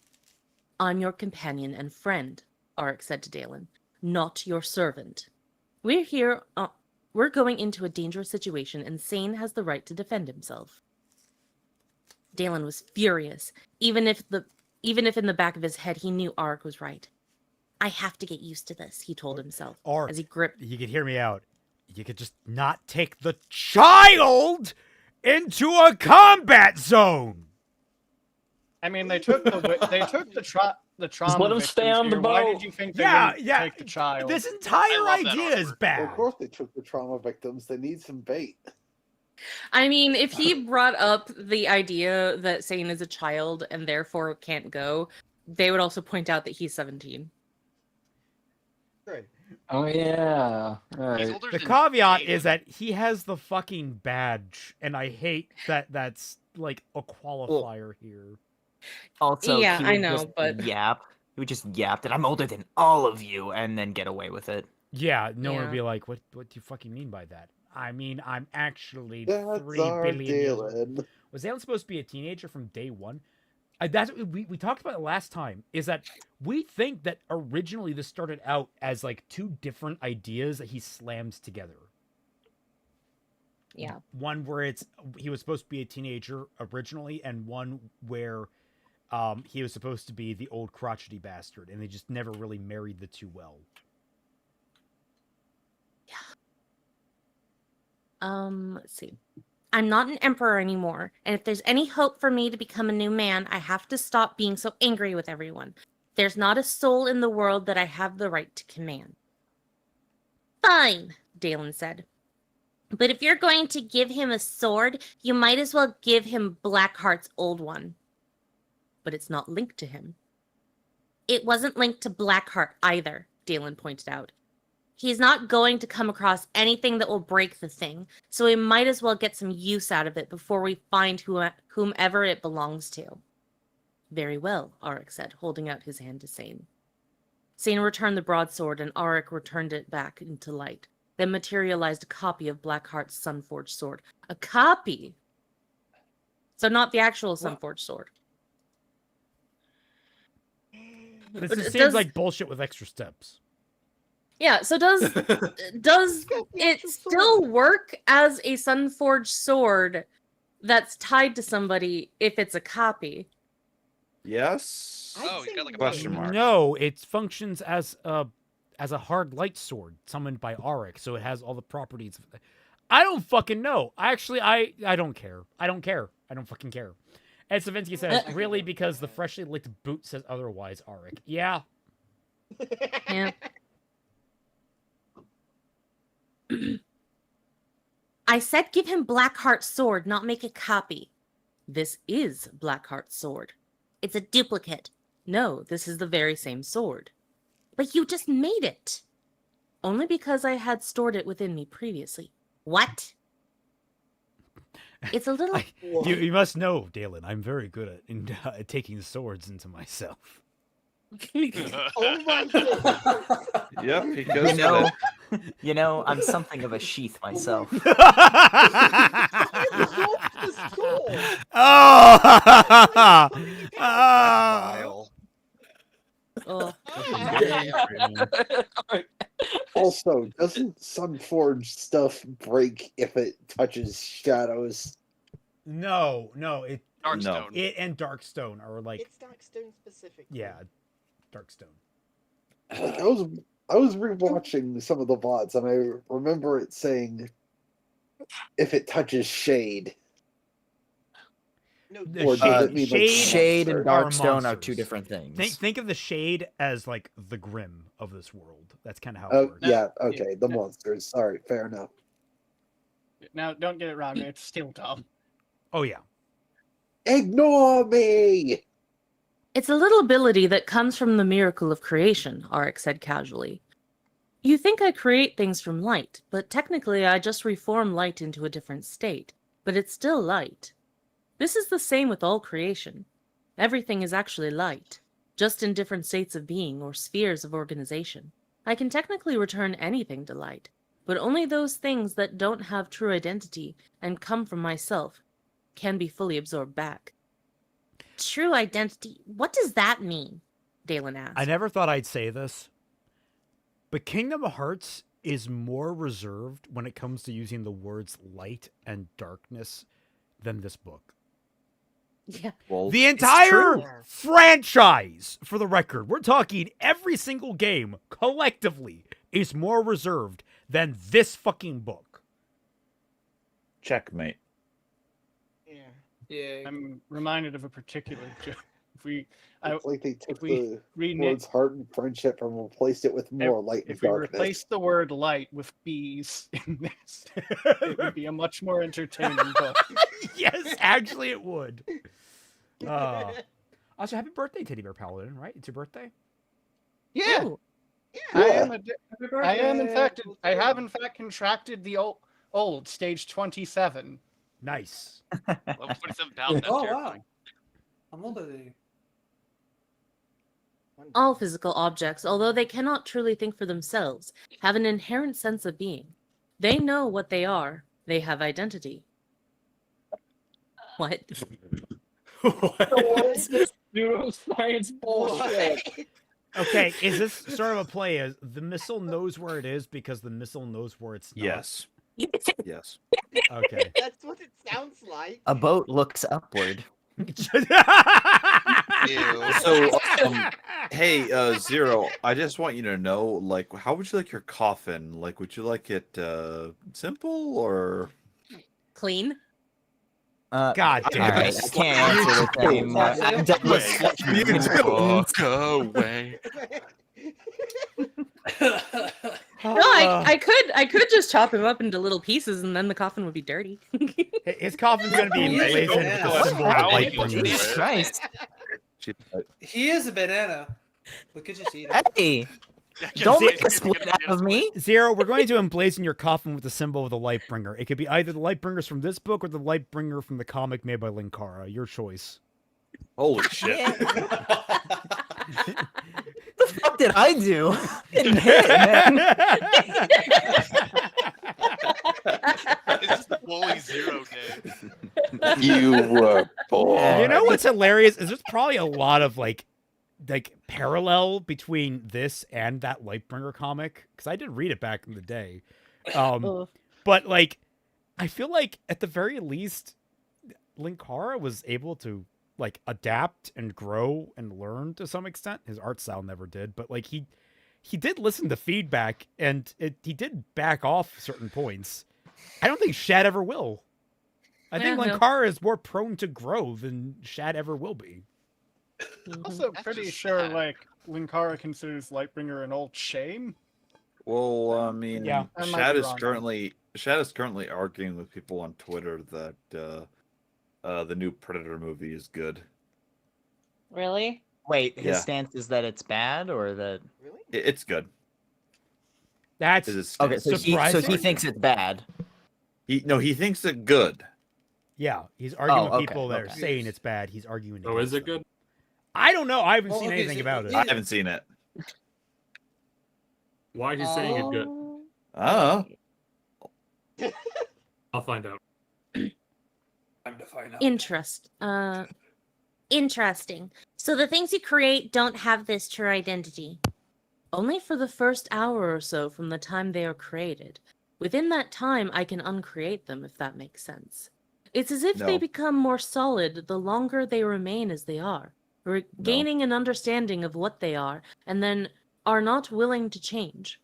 I'm your companion and friend, Arik said to Dalen, not your servant. We're here. We're going into a dangerous situation, and Sane has the right to defend himself. Dalen was furious, even if in the back of his head he knew Arik was right. I have to get used to this, he told himself, as he gripped. You could hear me out. You could just not take the child into a combat zone. I mean, they took the trauma. let him stay on the boat. Why did you think they wouldn't take the child? This entire idea is bad. Of course they took the trauma victims. They need some bait. I mean, if he brought up the idea that Sane is a child and therefore can't go, they would also point out that he's 17. Great. Oh yeah. Right. The caveat is that he has the fucking badge, and I hate that that's like a qualifier here. Also, Yeah, he I would know, just but yap. He would just yap that I'm older than all of you, and then get away with it. Yeah, no one would Yeah. be like, "What do you fucking mean by that?" I mean, I'm actually That's 3 our billion years old. Dalen. Was Dalen supposed to be a teenager from day one? That's what we talked about it last time. Is that we think that originally this started out as like 2 different ideas that he slams together. Yeah. One where he was supposed to be a teenager originally, and one where he was supposed to be the old crotchety bastard, and they just never really married the 2 well. Let's see. I'm not an emperor anymore, and if there's any hope for me to become a new man, I have to stop being so angry with everyone. There's not a soul in the world that I have the right to command. Fine, Dalen said. But if you're going to give him a sword, you might as well give him Blackheart's old one. But it's not linked to him. It wasn't linked to Blackheart either, Dalen pointed out. He's not going to come across anything that will break the thing, so we might as well get some use out of it before we find whomever it belongs to. Very well, Arik said, holding out his hand to Sane. Sane returned the broadsword, and Arik returned it back into light, then materialized a copy of Blackheart's Sunforged sword. A copy! So not the actual Sunforged sword. This just seems like bullshit with extra steps. Yeah, so does it still work as a Sunforged sword that's tied to somebody if it's a copy? Yes. Oh, you got like a question mark. No, it functions as a hard light sword summoned by Arik, so it has all the properties. I don't fucking know. I don't care. I don't care. I don't fucking care. Ed Savinsky says, really, because the freshly licked boot says otherwise, Arik. Yeah. Yeah. I said give him Blackheart's sword, not make a copy. This is Blackheart's sword. It's a duplicate. No, this is the very same sword. But you just made it. Only because I had stored it within me previously. What? It's a little... You must know, Dalen, I'm very good at taking swords into myself. Oh my god. Yep, he goes You know, I'm something of a sheath myself. Oh. Also, doesn't Sunforged stuff break if it touches shadows? No, it Darkstone. It and Darkstone are like It's Darkstone specific. yeah, Darkstone. Like, I was rewatching some of the VODs, and I remember it saying if it touches shade. No, Or does it mean, like, Shade and monster Darkstone are monsters. 2 different things. Think of the Shade as like the Grim of this world. That's kind of how it Oh, works. yeah, okay, the monsters. All right, fair enough. Now, don't get it wrong. It's still dumb. Oh yeah. Ignore me! It's a little ability that comes from the miracle of creation, Arik said casually. You think I create things from light, but technically I just reform light into a different state. But it's still light. This is the same with all creation. Everything is actually light, just in different states of being or spheres of organization. I can technically return anything to light. but only those things that don't have true identity and come from myself can be fully absorbed back. True identity? What does that mean? Dalen asked. I never thought I'd say this, but Kingdom Hearts is more reserved when it comes to using the words light and darkness than this book. Yeah. Well, The it's entire true. franchise, for the record, we're talking every single game collectively is more reserved than this fucking book. Checkmate. Yeah. I'm reminded of a particular joke. It's like they took we the rename- words heart and friendship and replaced it with more light and If we darkness. replace the word light with bees in this, it would be a much more entertaining book. Yes, actually it would. Also, happy birthday, Teddy Bear Paladin, right? It's your birthday? Yeah. Ooh. I am in fact contracted the old stage 27. Nice. Level 27 pounds. Oh, wow. I'm older than you. All physical objects, although they cannot truly think for themselves, have an inherent sense of being. They know what they are. They have identity. What? What is this neuroscience bullshit? Okay, is this sort of a play as the missile knows where it is because the missile knows where it's not? Yes. Yes. Okay. That's what it sounds like. A boat looks upward. So, hey, Zero, I just want you to know, like, how would you like your coffin? Like, would you like it simple or Clean? God damn All right, it. I can't answer this anymore. I'm done with Walk away. No, I could just chop him up into little pieces and then the coffin would be dirty. His coffin's gonna be emblazoned with the symbol of the light bringer. Jesus Christ. He is a banana. Look at you see Hey! Don't make a split out of me. Zero, we're going to emblazon your coffin with the symbol of the Lightbringer. It could be either the Lightbringers from this book or the Lightbringer from the comic made by Linkara. Your choice. Holy shit. What the fuck did I do? Didn't hit, man. It's fully Zero day. You were born. You know what's hilarious is there's probably a lot of like parallel between this and that Lightbringer comic because I did read it back in the day. But like, I feel like at the very least, Linkara was able to like adapt and grow and learn to some extent. His art style never did, but like he did listen to feedback and he did back off certain points. I don't think Shad ever will. I think Linkara is more prone to grow than Shad ever will be. Also, pretty sure like Linkara considers Lightbringer an old shame. Well, I mean, Yeah. I might Shad be is wrong. currently arguing with people on Twitter that the new Predator movie is good. Really? Wait, his Yeah. stance is that it's bad or that It's good. That's Is his okay? stance. So he thinks it's bad. He thinks it good. Yeah, he's arguing with okay, people that are okay. saying it's bad. He's arguing. Oh, is against it them. good? I don't know. I haven't Well, seen okay, anything so about it. I haven't seen it. Why he's saying it good? Oh. I'll find out. Time to find out. Interesting. So the things you create don't have this true identity. Only for the first hour or so from the time they are created. Within that time, I can uncreate them, if that makes sense. It's as if they No. become more solid the longer they remain as they are, gaining an understanding of what they are, and then are not willing to change.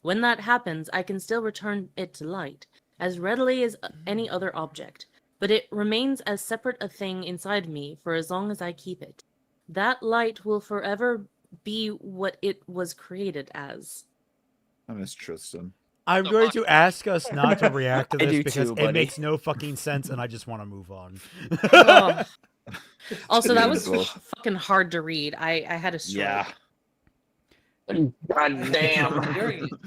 When that happens, I can still return it to light, as readily as any other object, but it remains as separate a thing inside me for as long as I keep it. That light will forever be what it was created as. I miss Tristan. I'm going to ask us not to react to I this do because too, it buddy. makes no fucking sense, and I just want to move on. Oh. Also, that was Beautiful. fucking hard to read. I had a stroke. Yeah. God damn.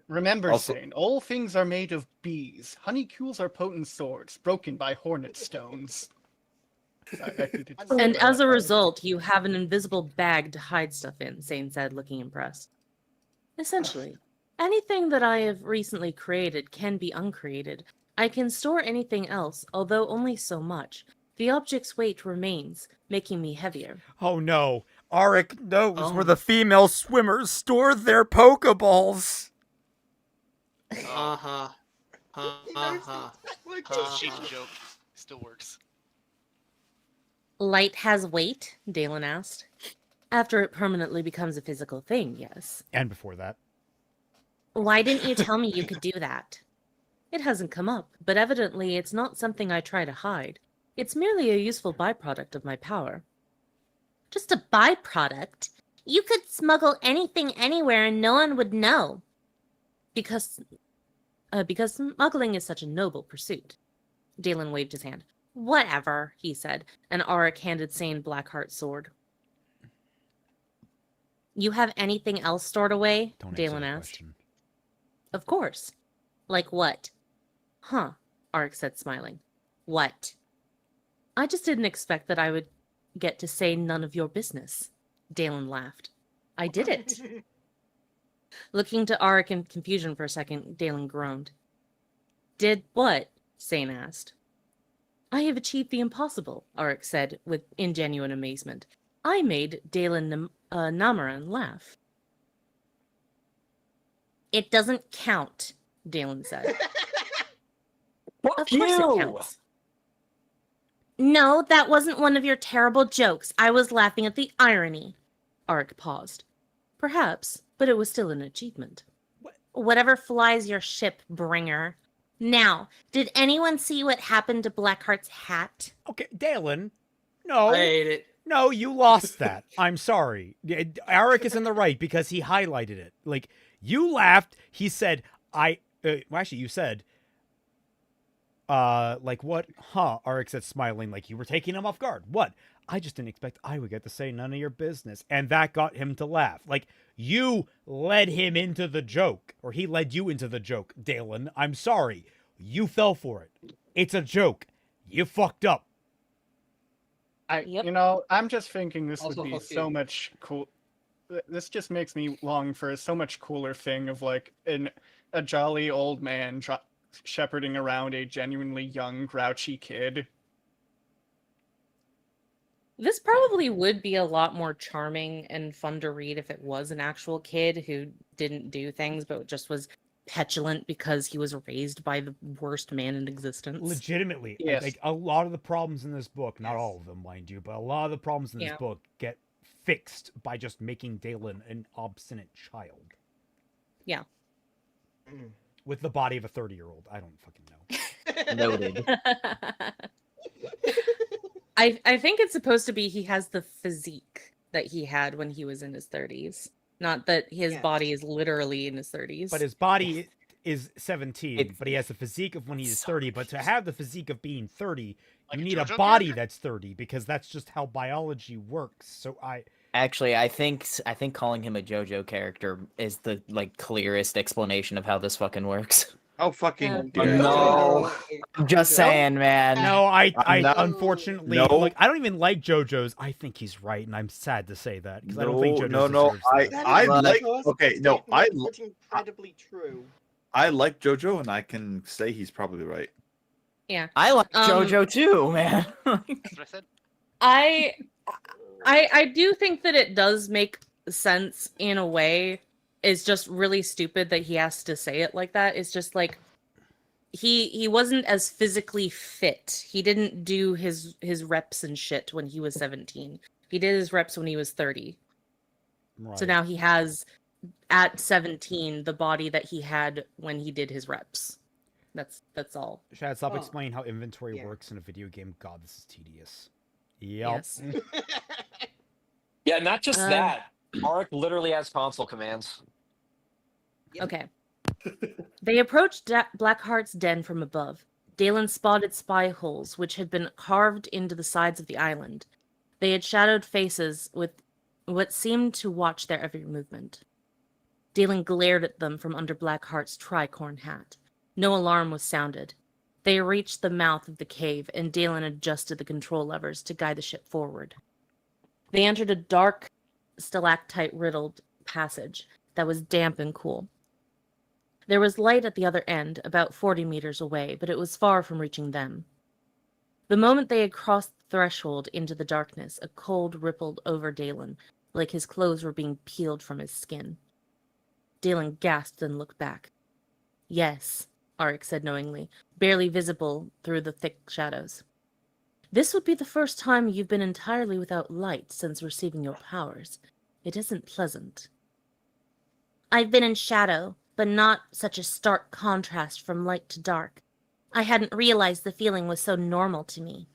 Remember, Also- Sane, all things are made of bees. Honeycules are potent swords, broken by hornet stones. And as a result, you have an invisible bag to hide stuff in, Sane said, looking impressed. Essentially, Anything that I have recently created can be uncreated. I can store anything else, although only so much. The object's weight remains, making me heavier. Oh no, Arik knows where Oh. the female swimmers store their Pokeballs. Ha ha. Ha ha. It's a cheap joke. Still works. Light has weight? Dalen asked. After it permanently becomes a physical thing, yes. And before that. Why didn't you tell me you could do that? It hasn't come up, but evidently it's not something I try to hide. It's merely a useful byproduct of my power. Just a byproduct? You could smuggle anything anywhere and no one would know. Because smuggling is such a noble pursuit. Dalen waved his hand. Whatever, he said, and Arik handed Sane Blackheart's sword. You have anything else stored away? Don't Dalen answer the asked. question. Of course. Like what? Huh, Arik said, smiling. What? I just didn't expect that I would get to say none of your business. Dalen laughed. I did it. Looking to Arik in confusion for a second, Dalen groaned. Did what? Sane asked. I have achieved the impossible, Arik said with ingenuine amazement. I made Dalen Namaran laugh. It doesn't count, Dalen said. Of course it counts. No, that wasn't one of your terrible jokes. I was laughing at the irony. Arik paused. Perhaps, but it was still an achievement. Whatever flies your ship, bringer. Now, did anyone see what happened to Blackheart's hat? Okay, Dalen. No. I ate it. No, you lost that. I'm sorry. Arik is in the right because he highlighted it. Like, you laughed. He said, well, actually, you said, like what? Huh, Arik said, smiling like you were taking him off guard. What? I just didn't expect I would get to say none of your business. And that got him to laugh. Like, you led him into the joke. Or he led you into the joke, Dalen. I'm sorry. You fell for it. It's a joke. You fucked up. I'm just thinking this Also, would be fuck so you. much cool. This just makes me long for a so much cooler thing of like a jolly old man shepherding around a genuinely young, grouchy kid. This probably would be a lot more charming and fun to read if it was an actual kid who didn't do things but just was petulant because he was raised by the worst man in existence. Legitimately. Yes. Like, a lot of the problems in this book, not all of them, mind you, but a lot of the problems in this Yeah. book get fixed by just making Dalen an obstinate child. Yeah. With the body of a 30-year-old. I don't fucking know. Noted. I think it's supposed to be he has the physique that he had when he was in his 30s. Not that his body is literally in his 30s. But his body is 17, It's- but he has the physique of when he's 30. But to have the physique of being 30, Like you a need a JoJo body character? that's 30, because that's just how biology works. So Actually, I think calling him a JoJo character is the clearest explanation of how this fucking works. Oh fucking No. I'm just saying, man. No, I I'm not- unfortunately, No. like, I don't even like JoJo's. I think he's right, and I'm sad to say that, because I don't think JoJo's no. deserves that. That I is like. because Okay, no, I it's incredibly true. like JoJo, and I can say he's probably right. Yeah. I like Um, JoJo too, man. That's what I said. I do think that it does make sense in a way. It's just really stupid that he has to say it like that. It's just like he wasn't as physically fit. He didn't do his reps and shit when he was 17. He did his reps when he was 30. Right. So now he has at 17 the body that he had when he did his reps. That's all. Shad, stop Oh. explaining how inventory Yeah. works in a video game. God, this is tedious. Yep. Yes. Yeah, not just Um, that. Arik literally has console commands. Okay. They approached Blackheart's den from above. Dalen spotted spy holes, which had been carved into the sides of the island. They had shadowed faces with what seemed to watch their every movement. Dalen glared at them from under Blackheart's tricorn hat. No alarm was sounded. They reached the mouth of the cave, and Dalen adjusted the control levers to guide the ship forward. They entered a dark, stalactite-riddled passage that was damp and cool. There was light at the other end, about 40 meters away, but it was far from reaching them. The moment they had crossed the threshold into the darkness, a cold rippled over Dalen, like his clothes were being peeled from his skin. Dalen gasped and looked back. Yes, Arik said knowingly, barely visible through the thick shadows. This would be the first time you've been entirely without light since receiving your powers. It isn't pleasant. I've been in shadow, but not such a stark contrast from light to dark. I hadn't realized the feeling was so normal to me.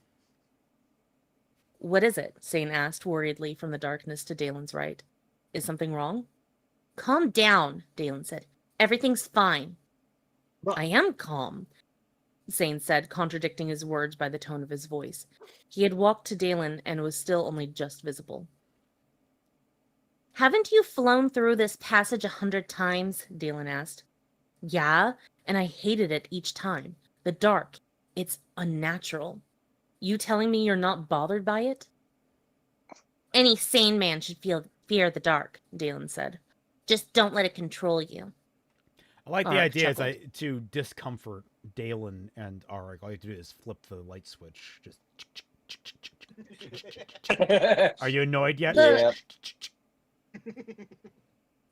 What is it? Sane asked worriedly from the darkness to Dalen's right. Is something wrong? Calm down, Dalen said. Everything's fine. I am calm, Sane said, contradicting his words by the tone of his voice. He had walked to Dalen and was still only just visible. Haven't you flown through this passage 100 times? Dalen asked. Yeah, and I hated it each time. The dark. It's unnatural. You telling me you're not bothered by it? Any sane man should fear the dark, Dalen said. Just don't let it control you. I like the idea to discomfort Dalen and Arik. All you have to do is flip the light switch. Just. Are you annoyed yet? Yeah.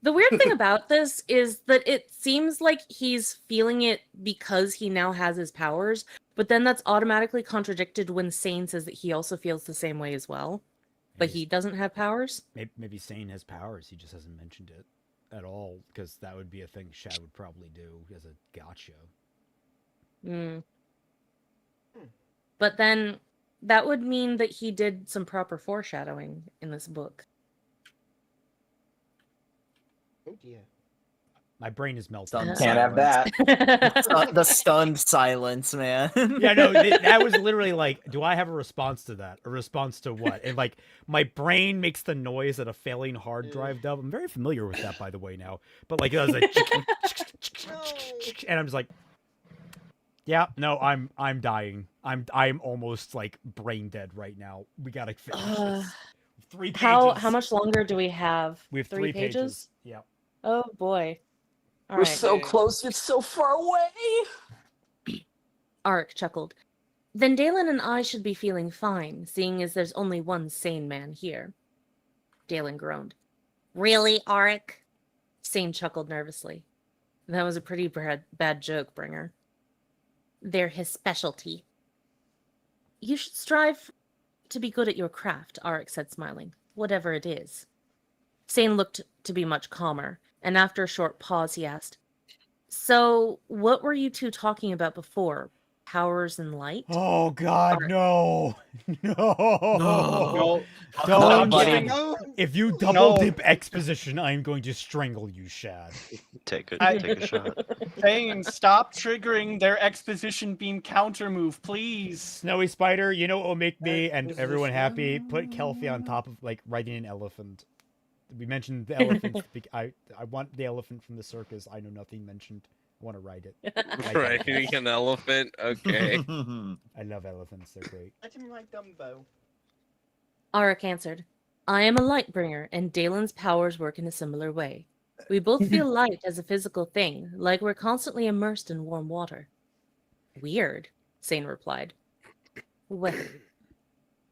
The weird thing about this is that it seems like he's feeling it because he now has his powers, but then that's automatically contradicted when Sane says that he also feels the same way as well, but he doesn't have powers. Maybe Sane has powers. He just hasn't mentioned it at all, because that would be a thing Shad would probably do as a gotcha. But then that would mean that he did some proper foreshadowing in this book. Oh dear. My brain is melting. Can't have that. The stunned silence, man. Yeah, no, that was literally like, do I have a response to that? A response to what? And like, my brain makes the noise that a failing hard drive does. I'm very familiar with that, by the way, now. But like, it was like, and I'm just like, yeah, no, I'm dying. I'm almost like brain dead right now. We gotta finish this. 3 pages. How much longer do we have? We have 3 pages. Yeah. Oh boy. All We're right. so close, yet so far away. Arik chuckled. Then Dalen and I should be feeling fine, seeing as there's only one sane man here. Dalen groaned. Really, Arik? Sane chuckled nervously. That was a pretty bad joke, Bringer. They're his specialty. You should strive to be good at your craft, Arik said, smiling. Whatever it is. Sane looked to be much calmer, and after a short pause he asked, So, what were you two talking about before? Powers and light? Oh God, no. No. Don't. buddy. If you double dip exposition, I'm going to strangle you, Shad. Take a shot. Saying stop triggering their exposition beam counter move, please. Snowy Spider, you know what will make me and everyone happy? Put Kelpie on top of, like, riding an elephant. We mentioned the elephant. I want the elephant from the circus. I know nothing mentioned. I want to ride it. Riding an elephant? Okay. I love elephants. They're great. Let him ride Dumbo. Arik answered, I am a light bringer, and Dalen's powers work in a similar way. We both feel light as a physical thing, like we're constantly immersed in warm water. Weird, Sane replied. Well,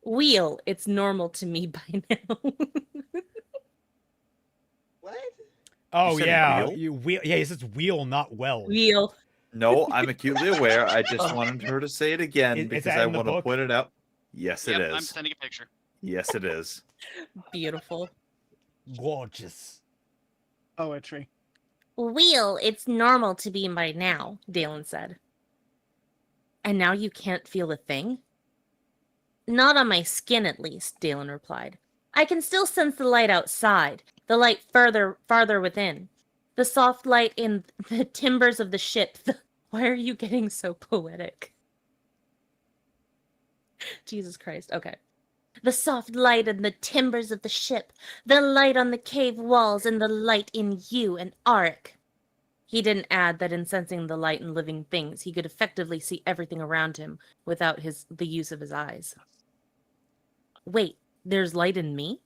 Wheel, it's normal to me by now. What? Oh, You said yeah. wheel? Wheel. Yeah, he says wheel, not well. Wheel. No, I'm acutely aware. I just wanted her to say it again Is because that I in the want to book? point it out. Yes, it Yep, is. I'm sending a picture. Yes, it is. Beautiful. Gorgeous. Poetry. Wheel, it's normal to be by now, Dalen said. And now you can't feel a thing? Not on my skin, at least, Dalen replied. I can still sense the light outside, the light farther within. The soft light in the timbers of the ship. Why are you getting so poetic? Jesus Christ. Okay. The soft light in the timbers of the ship, the light on the cave walls, and the light in you and Arik. He didn't add that in sensing the light in living things, he could effectively see everything around him without the use of his eyes. Wait, there's light in me?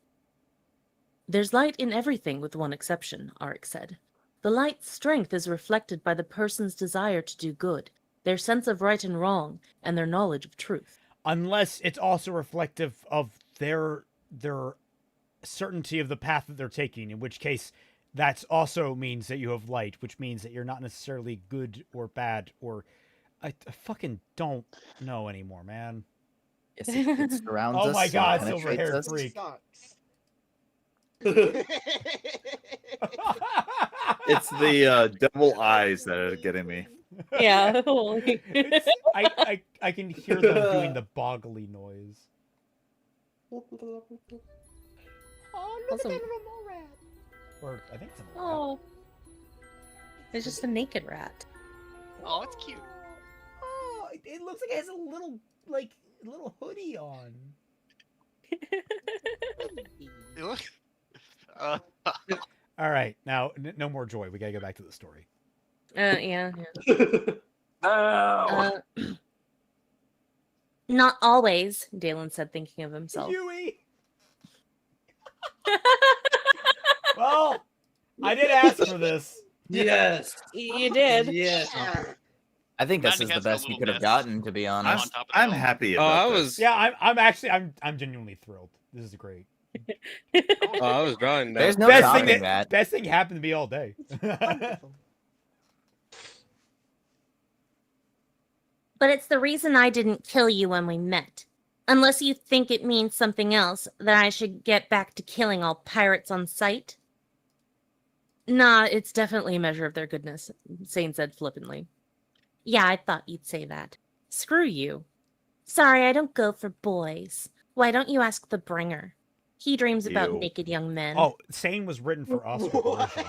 There's light in everything with one exception, Arik said. The light's strength is reflected by the person's desire to do good, their sense of right and wrong, and their knowledge of truth. Unless it's also reflective of their certainty of the path that they're taking, in which case that also means that you have light, which means that you're not necessarily good or bad, or I fucking don't know anymore, man. Yes, it surrounds Oh us. my and god, penetrates silver-haired us. freak. It's the double eyes that are getting me. Yeah. I can hear them doing the boggly noise. Oh, look Also- at that little mole rat. Or I think it's a rat. Oh. It's just a naked rat. Oh, it's cute. Oh, it looks like it has a little hoodie on. Look. All right, now no more joy. We gotta go back to the story. Yeah. No. Not always, Dalen said, thinking of himself. Yui. Well, I did ask for this. Yes. You did. Yes. I think this Glad is he the has a best you little could have nest. gotten, to be I'm, honest. top of the I'm hill. happy Oh, about I this. was. Yeah, I'm genuinely thrilled. This is great. Oh, I was drawing that. There's no best topping thing that. best thing happened to me all day. Wonderful. But it's the reason I didn't kill you when we met. Unless you think it means something else, that I should get back to killing all pirates on sight? Nah, it's definitely a measure of their goodness, Sane said flippantly. Yeah, I thought you'd say that. Screw you. Sorry, I don't go for boys. Why don't you ask the bringer? He dreams about Ew. naked young men. Oh, Sane was written for us. For Persia.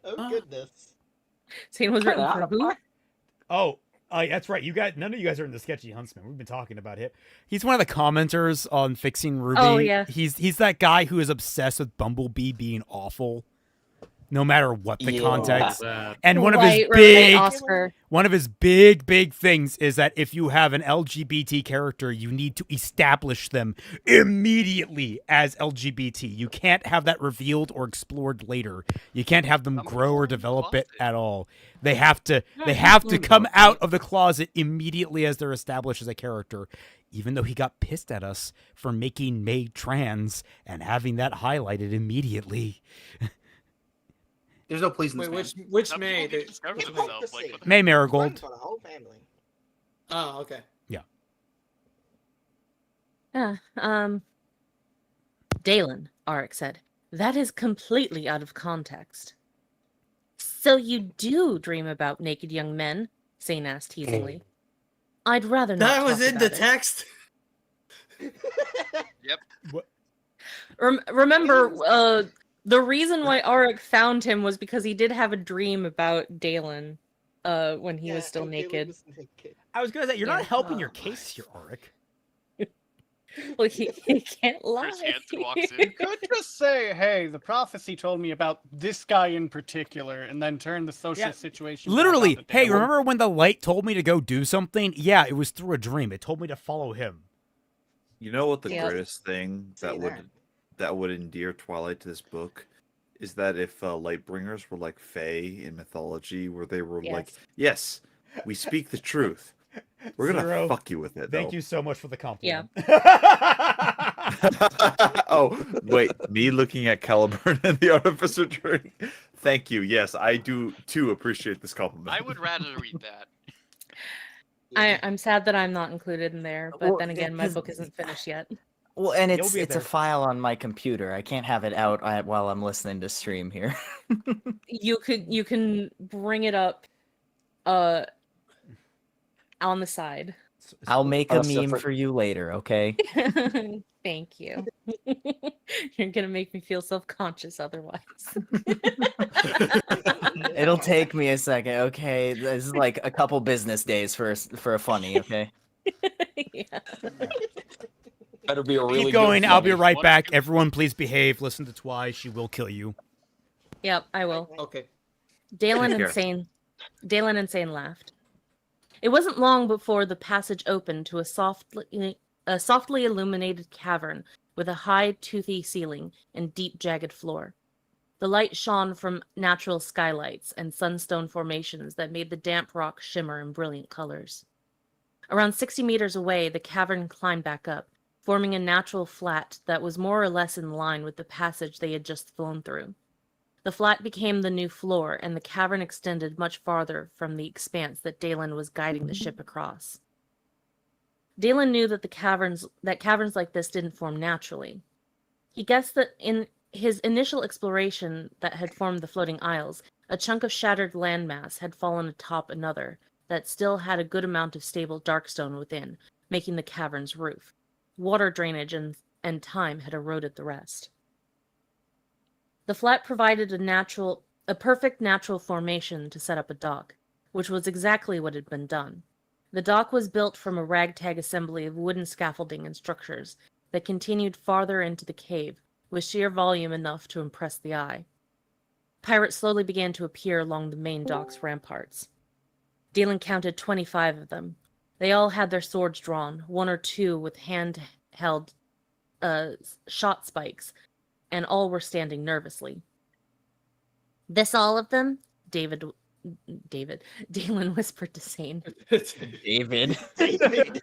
Oh goodness. Sane was written for who? Oh, that's right. None of you guys are in the Sketchy Huntsman. We've been talking about him. He's one of the commenters on Fixing Ruby. Oh, yeah. He's that guy who is obsessed with Bumblebee being awful, no matter what the context. And one of his big things is that if you have an LGBT character, you need to establish them immediately as LGBT. You can't have that revealed or explored later. You can't have them grow or develop it at all. They have to come out of the closet immediately as they're established as a character. Even though he got pissed at us for making May trans and having that highlighted immediately. There's no pleasing this Wait, man. which May? Discovered himself, like, May Marigold. For the whole family. Oh, okay. Dalen, Arik said. That is completely out of context. So you do dream about naked young men? Sane asked teasingly. I'd rather not That was talk in the about it. text. Yep. Remember, the reason why Arik found him was because he did have a dream about Dalen when he was still naked. I was gonna say, you're not helping your case here, Arik. Well, he can't lie. Chris Hansen walks in. You could just say, hey, the prophecy told me about this guy in particular, and then turn the social situation. back Literally, on the hey, table. remember when the light told me to go do something? Yeah, it was through a dream. It told me to follow him. You know what the Yeah. greatest thing Say that would endear Twilight to this book is that if Lightbringers were like Fae in mythology, where they were like, yes, we speak the truth. We're gonna Zero. fuck you with it. Thank though. you so much for the compliment. Oh, wait, me looking at Caliburn and the Artificer tree. Thank you. Yes, I do too appreciate this compliment. I would rather read that. I'm sad that I'm not included in there, but Well, then again, my because- book isn't finished yet. Well, and You'll it's be a there. file on my computer. I can't have it out while I'm listening to stream here. You can bring it up on the side. I'll make a Oh, so meme for- for you later, okay? Thank you. You're gonna make me feel self-conscious otherwise. It'll take me a second, okay? This is like a couple business days for a funny, okay? Yeah. Better be a really Keep going. good I'll be funny. right back. Everyone, please behave. Listen to Twi. She will kill you. Yep, I will. Okay. Dalen Take care. and Sane laughed. It wasn't long before the passage opened to a softly illuminated cavern with a high, toothy ceiling and deep, jagged floor. The light shone from natural skylights and sunstone formations that made the damp rock shimmer in brilliant colors. Around 60 meters away, the cavern climbed back up, forming a natural flat that was more or less in line with the passage they had just flown through. The flat became the new floor, and the cavern extended much farther from the expanse that Dalen was guiding the ship across. Dalen knew that caverns like this didn't form naturally. He guessed that in his initial exploration that had formed the floating isles, a chunk of shattered landmass had fallen atop another that still had a good amount of stable darkstone within, making the cavern's roof. Water drainage and time had eroded the rest. The flat provided a perfect natural formation to set up a dock, which was exactly what had been done. The dock was built from a ragtag assembly of wooden scaffolding and structures that continued farther into the cave, with sheer volume enough to impress the eye. Pirates slowly began to appear along the main dock's ramparts. Dalen counted 25 of them. They all had their swords drawn, one or two with hand-held shot spikes, and all were standing nervously. "This all of them?" Dalen whispered to Sane. David. David.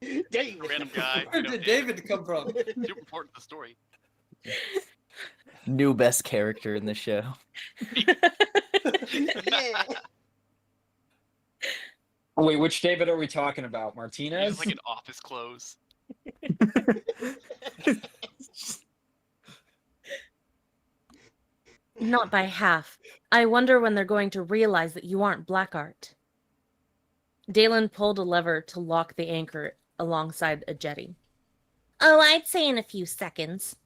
Random guy. Where did David come from? Super important to the story. New best character in the show. Yeah. Wait, which David are we talking about? He's Martinez? like in office clothes. Not by half. I wonder when they're going to realize that you aren't Blackheart. Dalen pulled a lever to lock the anchor alongside a jetty. "Oh, I'd say in a few seconds."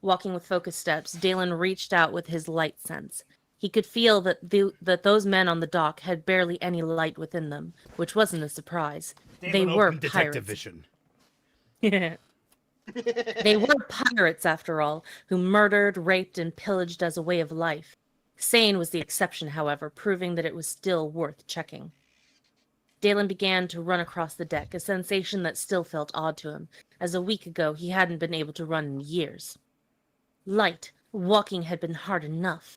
Walking with focused steps, Dalen reached out with his light sense. He could feel that those men on the dock had barely any light within them, which wasn't a surprise. They were detective pirates. vision. Yeah. They were pirates, after all, who murdered, raped, and pillaged as a way of life. Sane was the exception, however, proving that it was still worth checking. Dalen began to run across the deck, a sensation that still felt odd to him, as a week ago he hadn't been able to run in years. Light, walking had been hard enough.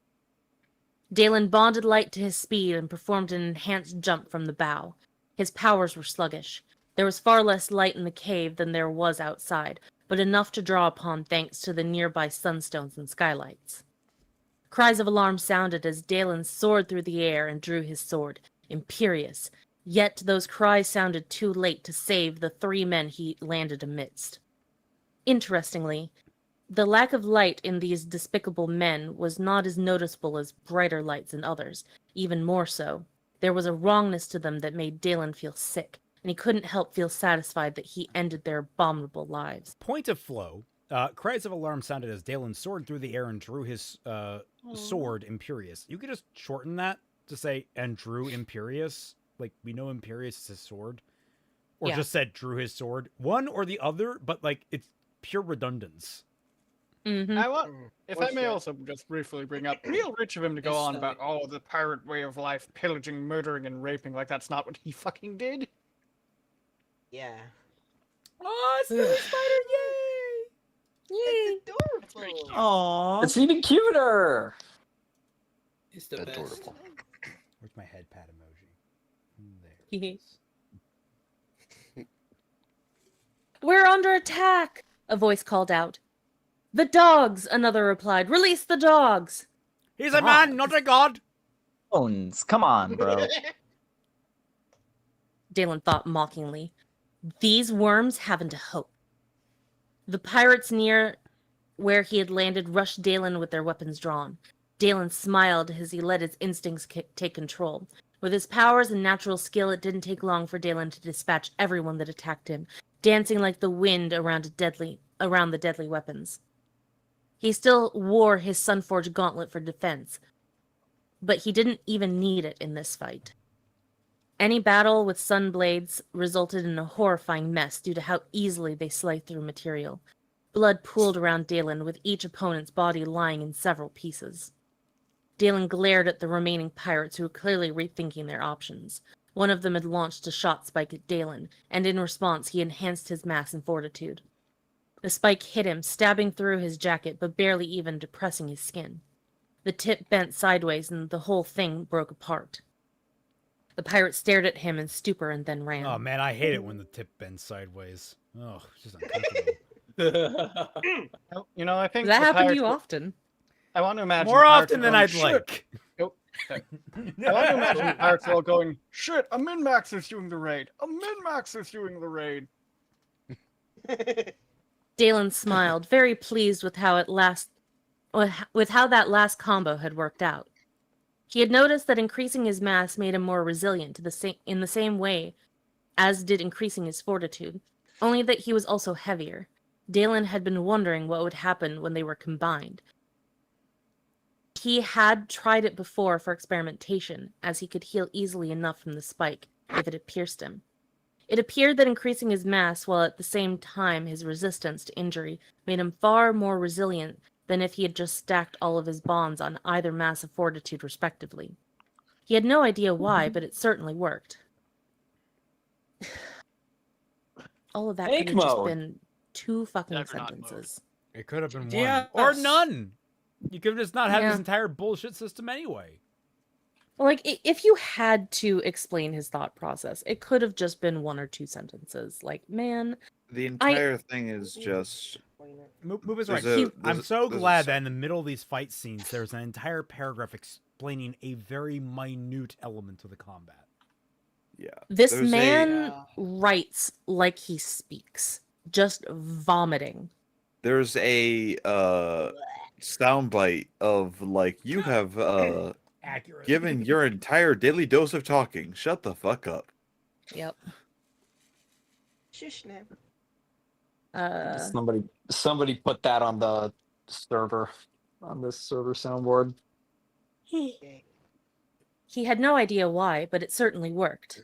Dalen bonded light to his speed and performed an enhanced jump from the bow. His powers were sluggish. There was far less light in the cave than there was outside, but enough to draw upon thanks to the nearby sunstones and skylights. Cries of alarm sounded as Dalen soared through the air and drew his sword, imperious, yet those cries sounded too late to save the 3 men he landed amidst. Interestingly, the lack of light in these despicable men was not as noticeable as brighter lights in others, even more so. There was a wrongness to them that made Dalen feel sick, and he couldn't help feel satisfied that he ended their abominable lives. Point of flow. Cries of alarm sounded as Dalen soared through the air and drew his sword imperious. You could just shorten that to say, and drew imperious. Like, we know imperious is his sword. Or just said drew his sword. One or the other, but like, it's pure redundance. Mm-hmm. If I may also just briefly bring up, real rich of him to go on about, the pirate way of life, pillaging, murdering, and raping, like that's not what he fucking did. Yeah. Oh, it's the spider! Yay! Yay! It's adorable. Aww. It's even cuter! It's the best. Adorable. Where's my head pat emoji? There. "We're under attack!" a voice called out. "The dogs!" another replied. "Release the dogs!" He's a man, not a god! Bones, come on, bro. Dalen thought mockingly. These worms haven't a hope. The pirates near where he had landed rushed Dalen with their weapons drawn. Dalen smiled as he let his instincts take control. With his powers and natural skill, it didn't take long for Dalen to dispatch everyone that attacked him, dancing like the wind around the deadly weapons. He still wore his Sunforged gauntlet for defense, but he didn't even need it in this fight. Any battle with Sunblades resulted in a horrifying mess due to how easily they sliced through material. Blood pooled around Dalen, with each opponent's body lying in several pieces. Dalen glared at the remaining pirates, who were clearly rethinking their options. One of them had launched a shot spike at Dalen, and in response he enhanced his mass and fortitude. The spike hit him, stabbing through his jacket, but barely even depressing his skin. The tip bent sideways and the whole thing broke apart. The pirate stared at him in stupor and then ran. Oh man, I hate it when the tip bends sideways. Oh, it's just uncomfortable. You know, I think Does that the happen to pirates you were- often? I want to imagine More pirates often are than going, I'd "Shit." like. Nope. Okay. I want to imagine pirates are all going, shit, a min-max is doing the raid. A min-max is doing the raid. Dalen smiled, very pleased with how that last combo had worked out. He had noticed that increasing his mass made him more resilient in the same way as did increasing his fortitude, only that he was also heavier. Dalen had been wondering what would happen when they were combined. He had tried it before for experimentation, as he could heal easily enough from the spike if it had pierced him. It appeared that increasing his mass while at the same time his resistance to injury made him far more resilient than if he had just stacked all of his bonds on either mass of fortitude respectively. He had no idea why, but it certainly worked. All of that Tank could have just mode. been 2 fucking sentences. It could have been one. Yes. Or none. You could have just not had Yeah. this entire bullshit system anyway. Like, if you had to explain his thought process, it could have just been 1 or 2 sentences. Like, man, The entire thing is just. Moop is right. There's a- I'm there's a- so there's a glad s- that in the middle of these fight scenes, there's an entire paragraph explaining a very minute element of the combat. Yeah. this there's man writes like he speaks, just vomiting. There's a soundbite of like you have Accurate. given your entire daily dose of talking. Shut the fuck up. Yep. Shush now. Somebody put that on the server, on this server soundboard. He had no idea why, but it certainly worked.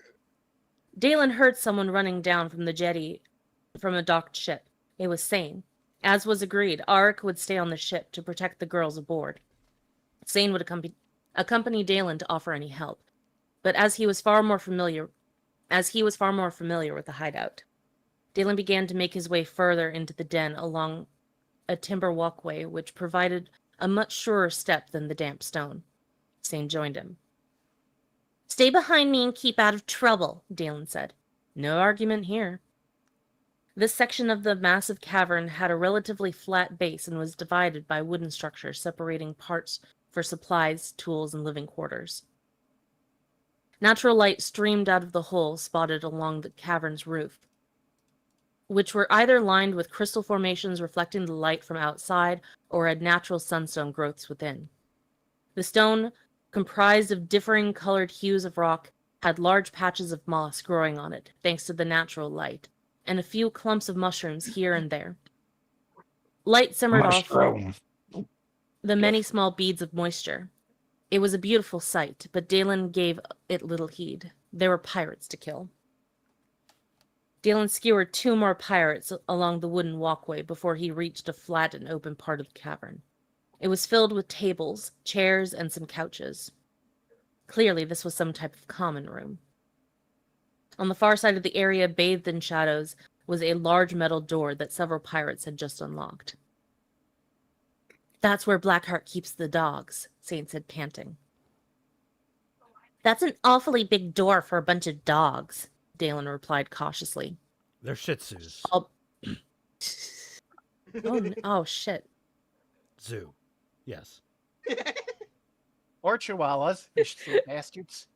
Dalen heard someone running down from the jetty from a docked ship. It was Sane. As was agreed, Arik would stay on the ship to protect the girls aboard. Sane would accompany Dalen to offer any help, but as he was far more familiar with the hideout, Dalen began to make his way further into the den along a timber walkway which provided a much surer step than the damp stone. Sane joined him. "Stay behind me and keep out of trouble," Dalen said. No argument here. This section of the massive cavern had a relatively flat base and was divided by wooden structures separating parts for supplies, tools, and living quarters. Natural light streamed out of the hole spotted along the cavern's roof, which were either lined with crystal formations reflecting the light from outside or had natural sunstone growths within. The stone, comprised of differing colored hues of rock, had large patches of moss growing on it, thanks to the natural light, and a few clumps of mushrooms here and there. Light simmered off the many small beads of moisture. It was a beautiful sight, but Dalen gave it little heed. There were pirates to kill. Dalen skewered 2 more pirates along the wooden walkway before he reached a flat and open part of the cavern. It was filled with tables, chairs, and some couches. Clearly, this was some type of common room. On the far side of the area, bathed in shadows, was a large metal door that several pirates had just unlocked. "That's where Blackheart keeps the dogs," Saint said, panting. "That's an awfully big door for a bunch of dogs," Dalen replied cautiously. They're Shih Tzus. Oh, shit. Zoo. Yes. Or chihuahuas, you silly bastards.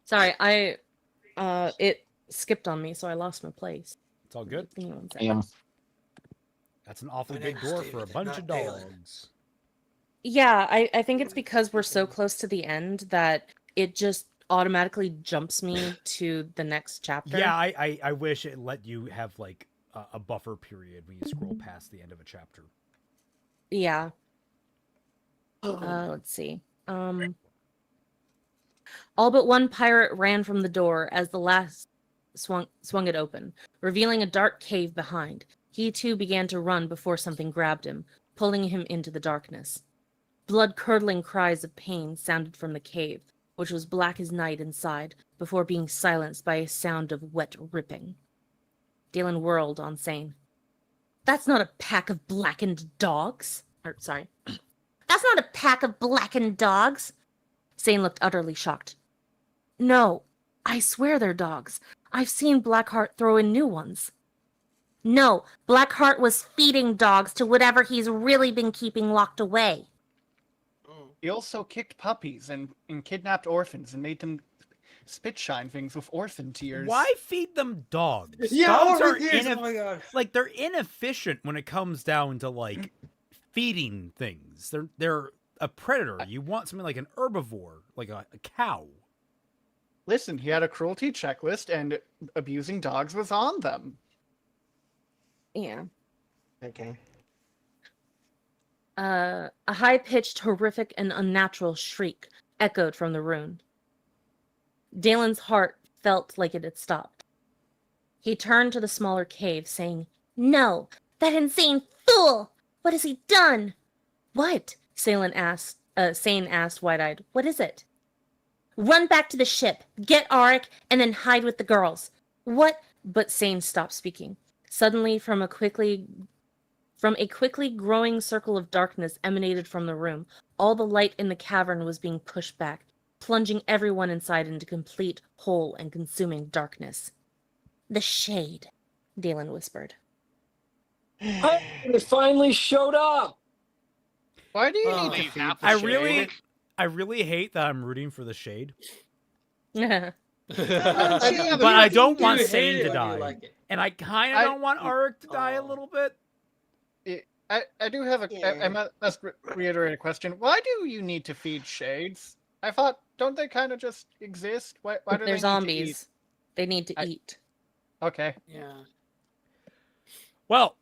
Sorry, it skipped on me, so I lost my place. It's all good. Give me 1 second. That's an awfully big door for a bunch of dogs. Yeah, I think it's because we're so close to the end that it just automatically jumps me to the next chapter. Yeah, I wish it let you have like a buffer period when you scroll past the end of a chapter. Yeah. Let's see. All but 1 pirate ran from the door as the last swung it open, revealing a dark cave behind. He too began to run before something grabbed him, pulling him into the darkness. Blood-curdling cries of pain sounded from the cave, which was black as night inside, before being silenced by a sound of wet ripping. Dalen whirled on Sane. "That's not a pack of blackened dogs," Sorry. That's not a pack of blackened dogs. Sane looked utterly shocked. No, I swear they're dogs. I've seen Blackheart throw in new ones. No, Blackheart was feeding dogs to whatever he's really been keeping locked away. He also kicked puppies and kidnapped orphans and made them spit shine things with orphan tears. Why feed them dogs? Yeah, Dogs are orphan tears, oh my God. like they're inefficient when it comes down to like feeding things. They're a predator. You want something like an herbivore, like a cow. Listen, he had a cruelty checklist, and abusing dogs was on them. Yeah. Okay. A high-pitched, horrific, and unnatural shriek echoed from the room. Dalen's heart felt like it had stopped. He turned to the smaller cave, saying, "No, that insane fool! What has he done?" "What?" Sane asked, wide-eyed. "What is it?" "Run back to the ship, get Auric, and then hide with the girls." "What?" But Sane stopped speaking. Suddenly, from a quickly growing circle of darkness emanated from the room. All the light in the cavern was being pushed back, plunging everyone inside into complete, whole, and consuming darkness. "The Shade," Dalen whispered. Hey, it finally showed up. Why do you need to feed the I Shade? really hate that I'm rooting for the Shade. Yeah, But I don't want Sane to whether you die. like it. And I kind of don't want Auric to die a little bit. I do have I must reiterate a question. Why do you need to feed shades? I thought, don't they kind of just exist? Why do they're they zombies. Need to eat? They need to eat. Okay. Yeah. Well,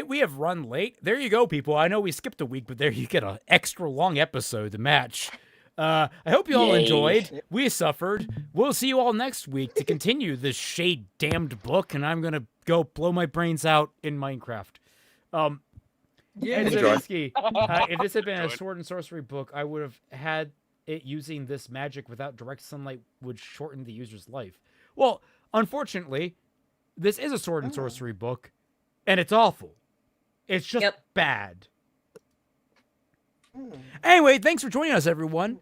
we have run late. There you go, people. I know we skipped a week, but there you get an extra long episode to match. I hope you all enjoyed. We suffered. We'll see you all next week to continue this shade-damned book, and I'm going to go blow my brains out in Minecraft. And Zabisky, if this had been a sword and sorcery book, I would have had it using this magic without direct sunlight would shorten the user's life. Well, unfortunately, this is a sword and sorcery book, and it's awful. It's just bad. Anyway, thanks for joining us, everyone.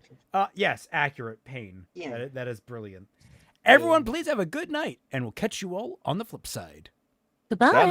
Yes, accurate pain. Yeah. That is brilliant. Everyone, please have a good night, and we'll catch you all on the flip side. Goodbye.